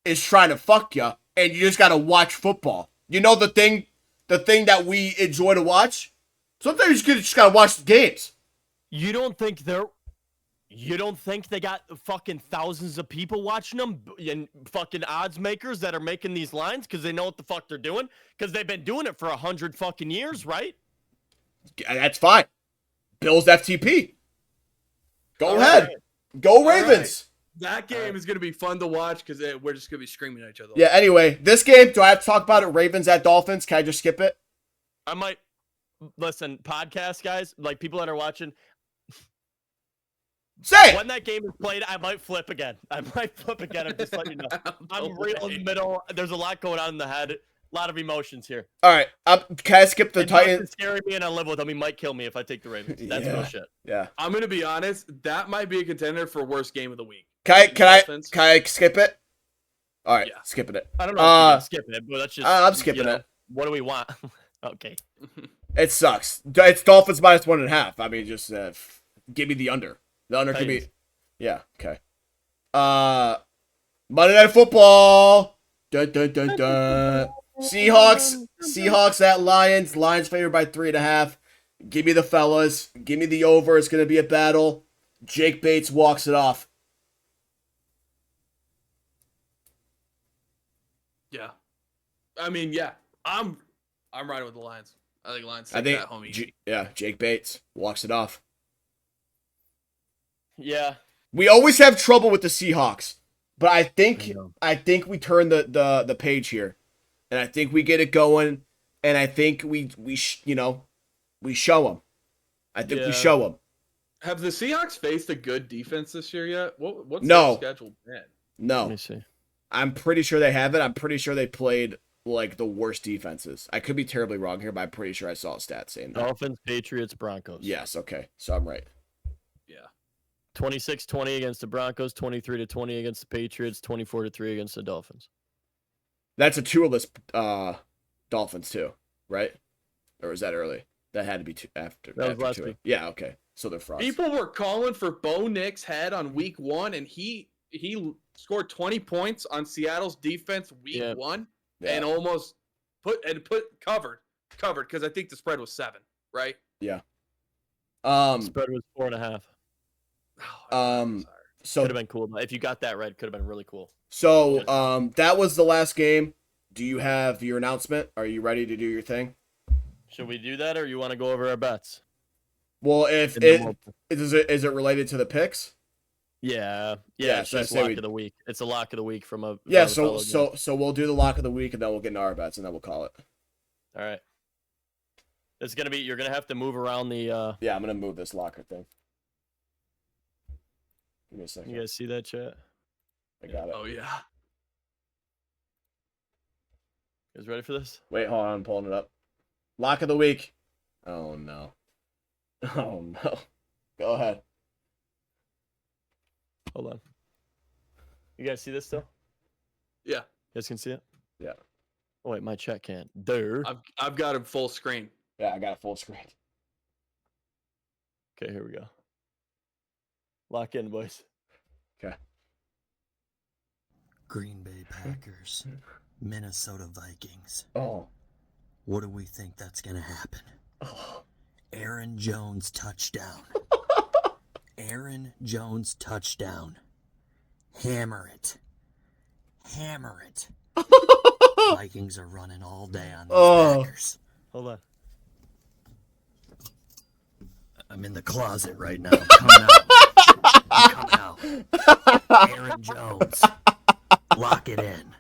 S3: is trying to fuck you, and you just got to watch football. You know the thing that we enjoy to watch? Sometimes you just got to watch the games.
S1: You don't think they got fucking thousands of people watching them and fucking odds makers that are making these lines because they know what the fuck they're doing? Because they've been doing it for 100 fucking years, right?
S3: That's fine. Bills FTP. Go ahead. Right. Go Ravens.
S2: Right. That game is going to be fun to watch because we're just going to be screaming at each other.
S3: Yeah, anyway, this game, do I have to talk about it? Ravens at Dolphins? Can I just skip it?
S1: I might. Listen, podcast guys, like people that are watching.
S3: Say it.
S1: When that game is played, I might flip again. I'm just letting you know. I'm real in the middle. There's a lot going on in the head. A lot of emotions here.
S3: All right. Can I skip the Titans?
S1: Scary me and I live with him. He might kill me if I take the Ravens. That's real shit.
S3: Yeah.
S2: I'm gonna be honest. That might be a contender for worst game of the week.
S3: Can I skip it? All right. Yeah. Skipping it.
S1: I don't know. If I'm skipping it, but that's just.
S3: I'm skipping it.
S1: What do we want? Okay.
S3: It sucks. It's Dolphins -1.5. I mean, just give me the under. The under could be. Yeah. Okay. Monday Night Football. Dun dun dun dun. Seahawks at Lions. Lions favored by 3.5. Give me the fellas. Give me the over. It's going to be a battle. Jake Bates walks it off.
S2: Yeah. I mean, yeah. I'm riding with the Lions. I think Lions take that home easy.
S3: Jake Bates walks it off.
S1: Yeah.
S3: We always have trouble with the Seahawks, but I think we turn the page here. And I think we get it going, and I think we show them. I think we show them.
S2: Have the Seahawks faced a good defense this year yet? What's their schedule been?
S3: No.
S1: Let me see.
S3: I'm pretty sure they haven't. I'm pretty sure they played like the worst defenses. I could be terribly wrong here, but I'm pretty sure I saw a stat saying that.
S1: Dolphins, Patriots, Broncos.
S3: Yes. Okay. So I'm right.
S2: Yeah.
S1: 26-20 against the Broncos, 23-20 against the Patriots, 24-3 against the Dolphins.
S3: That's a two-less Dolphins too, right? Or was that early? That had to be after.
S1: That was last
S3: Tua.
S1: week.
S3: Yeah, okay. So they're frauds.
S2: People were calling for Bo Nix's head on week 1, and he scored 20 points on Seattle's defense week 1, and almost covered because I think the spread was 7, right?
S3: Yeah.
S1: Spread was 4.5.
S3: So
S1: could have been cool. If you got that right, could have been really cool.
S3: So that was the last game. Do you have your announcement? Are you ready to do your thing?
S1: Should we do that, or you want to go over our bets?
S3: Well, is it related to the picks?
S1: Yeah. It's
S3: so
S1: just lock of the week. It's a lock of the week from a
S3: So we'll do the lock of the week, and then we'll get into our bets, and then we'll call it.
S1: All right. It's gonna be. You're gonna have to move around the.
S3: Yeah, I'm gonna move this locker thing. Give me a second.
S1: You guys see that chat?
S3: I got it.
S2: Oh yeah.
S1: You guys ready for this?
S3: Wait, hold on, I'm pulling it up. Lock of the week. Oh no. Oh no. Go ahead.
S1: Hold on. You guys see this still?
S2: Yeah.
S1: You guys can see it?
S3: Yeah.
S1: Oh wait, my chat can't. There.
S2: I've got him full screen.
S3: Yeah, I got a full screen.
S1: Okay, here we go. Lock in, boys.
S3: Okay.
S4: Green Bay Packers, Minnesota Vikings.
S3: Oh.
S4: What do we think that's going to happen?
S3: Oh.
S4: Aaron Jones touchdown. Aaron Jones touchdown. Hammer it. Hammer it. Vikings are running all day on these Packers.
S1: Hold on.
S4: I'm in the closet right now. I'm coming out. Aaron Jones. Lock it in.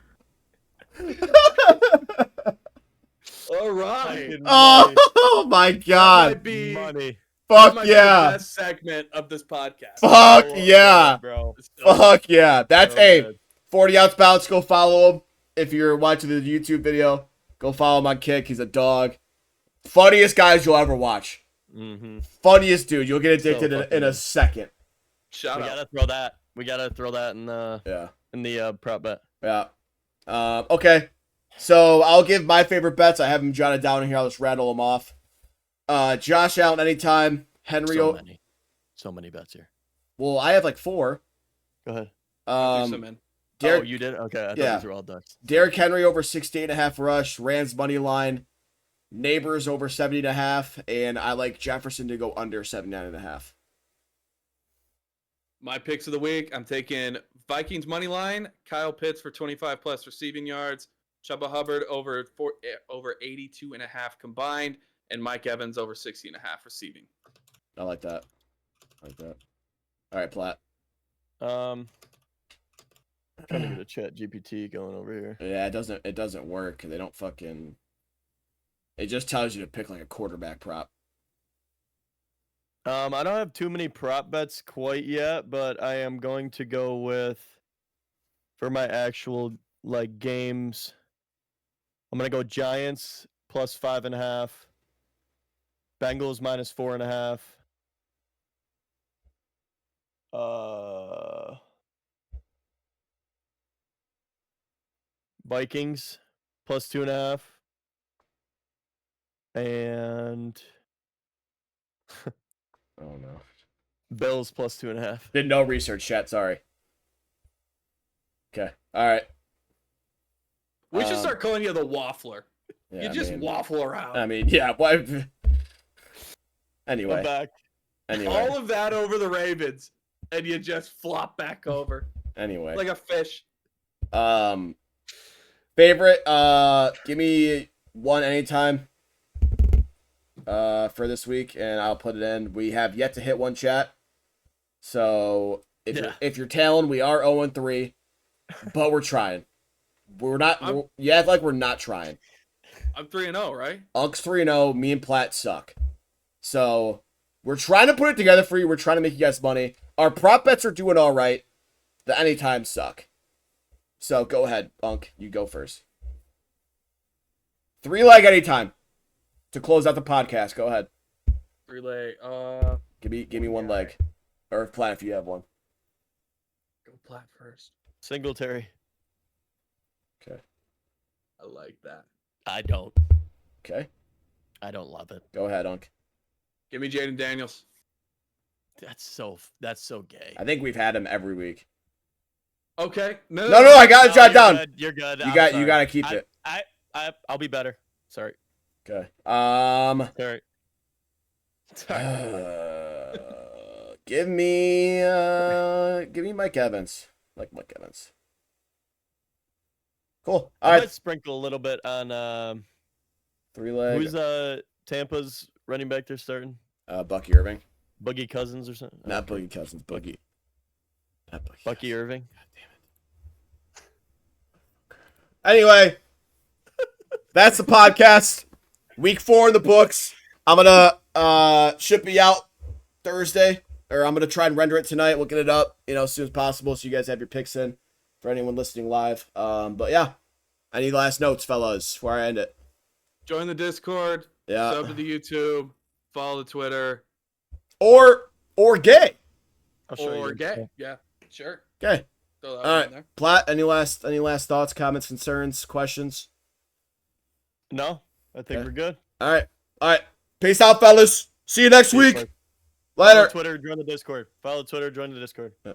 S2: All right.
S3: Oh my God.
S2: That might be,
S1: Money.
S3: Fuck
S2: the
S3: yeah.
S2: best segment of this podcast.
S3: Fuck yeah.
S1: Good, bro.
S3: Fuck yeah. That's
S1: So
S3: 40 ounce bounce. Go follow him. If you're watching the YouTube video, go follow him on Kick. He's a dog. Funniest guys you'll ever watch.
S1: Mm-hmm.
S3: Funniest dude. You'll get addicted in a second.
S2: Shout
S1: We
S2: out.
S1: gotta throw that. We gotta throw that in the prop bet.
S3: Yeah. Okay. So I'll give my favorite bets. I have them jotted down here. I'll just rattle them off. Josh Allen anytime. Henry.
S1: So many bets here.
S3: Well, I have like 4.
S1: Go ahead.
S3: Derek,
S1: you did? Okay, I thought
S3: yeah.
S1: these were all ducks.
S3: Derrick Henry over 68.5 rush. Rams money line. Neighbors over 70.5, and I like Jefferson to go under 79.5.
S2: My picks of the week, I'm taking Vikings money line, Kyle Pitts for 25 plus receiving yards, Chuba Hubbard over 82.5 combined, and Mike Evans over 60.5 receiving.
S3: I like that. All right, Platt.
S1: Trying to get a chat GPT going over here.
S3: Yeah, it doesn't work. They don't fucking. It just tells you to pick like a quarterback prop.
S1: I don't have too many prop bets quite yet, but I am going to go with, for my actual like games, I'm gonna go Giants plus 5.5, Bengals minus 4.5, Vikings plus 2.5, and
S3: Oh no.
S1: Bills plus 2.5.
S3: Did no research, chat. Sorry. Okay. All right.
S2: We should start calling you the waffler.
S3: Yeah,
S2: You just waffle around.
S3: I mean, yeah. What? Anyway.
S1: I'm back.
S3: Anyway.
S2: All of that over the Ravens, and you just flop back over
S3: Anyway.
S2: like a fish.
S3: Favorite. Give me one anytime. For this week, and I'll put it in. We have yet to hit one, chat. So if you're tailing, we are 0-3, but we're trying. We're not. You act like we're not trying.
S2: I'm 3-0, right?
S3: Unk's 3-0. Me and Platt suck. So we're trying to put it together for you. We're trying to make you guys money. Our prop bets are doing all right. The anytime suck. So go ahead, Unk. You go first. 3-leg anytime. To close out the podcast, go ahead.
S2: Relay.
S3: Give me one leg. Or Platt, if you have one.
S2: Go Platt first.
S1: Singletary.
S3: Okay.
S2: I like that.
S1: I don't.
S3: Okay.
S1: I don't love it.
S3: Go ahead, Unc.
S2: Give me Jaden Daniels.
S1: That's so gay.
S3: I think we've had him every week.
S2: Okay.
S3: No, I got it jot down.
S1: You're good.
S3: You got to keep it.
S1: I'll be better. Sorry.
S3: Okay.
S1: Sorry.
S3: Give me Mike Evans. I like Mike Evans. Cool. All
S1: I
S3: right.
S1: might sprinkle a little bit on
S3: 3-leg.
S1: who's Tampa's running back they're starting?
S3: Bucky Irving.
S1: Boogie Cousins or something?
S3: Not Boogie Cousins. Boogie. Not Bucky.
S1: Bucky Irving.
S3: Anyway, that's the podcast. Week 4 in the books. I'm gonna should be out Thursday, or I'm gonna try and render it tonight. We'll get it up, as soon as possible, so you guys have your picks in for anyone listening live. But yeah, any last notes, fellas, before I end it?
S2: Join the Discord.
S3: Yeah.
S2: Sub to the YouTube. Follow the Twitter.
S3: Or gay.
S1: I'll show
S2: Or
S1: you.
S2: gay. Yeah. Sure.
S3: Okay.
S2: Throw that
S3: All
S2: one
S3: right.
S2: in there.
S3: Platt, any last thoughts, comments, concerns, questions?
S1: No, I think
S3: Okay.
S1: we're good.
S3: All right. Peace out, fellas. See you next
S1: Peace,
S3: week.
S1: bud. Follow
S3: Later.
S1: Twitter, join the Discord. Follow Twitter, join the Discord.
S3: Yeah.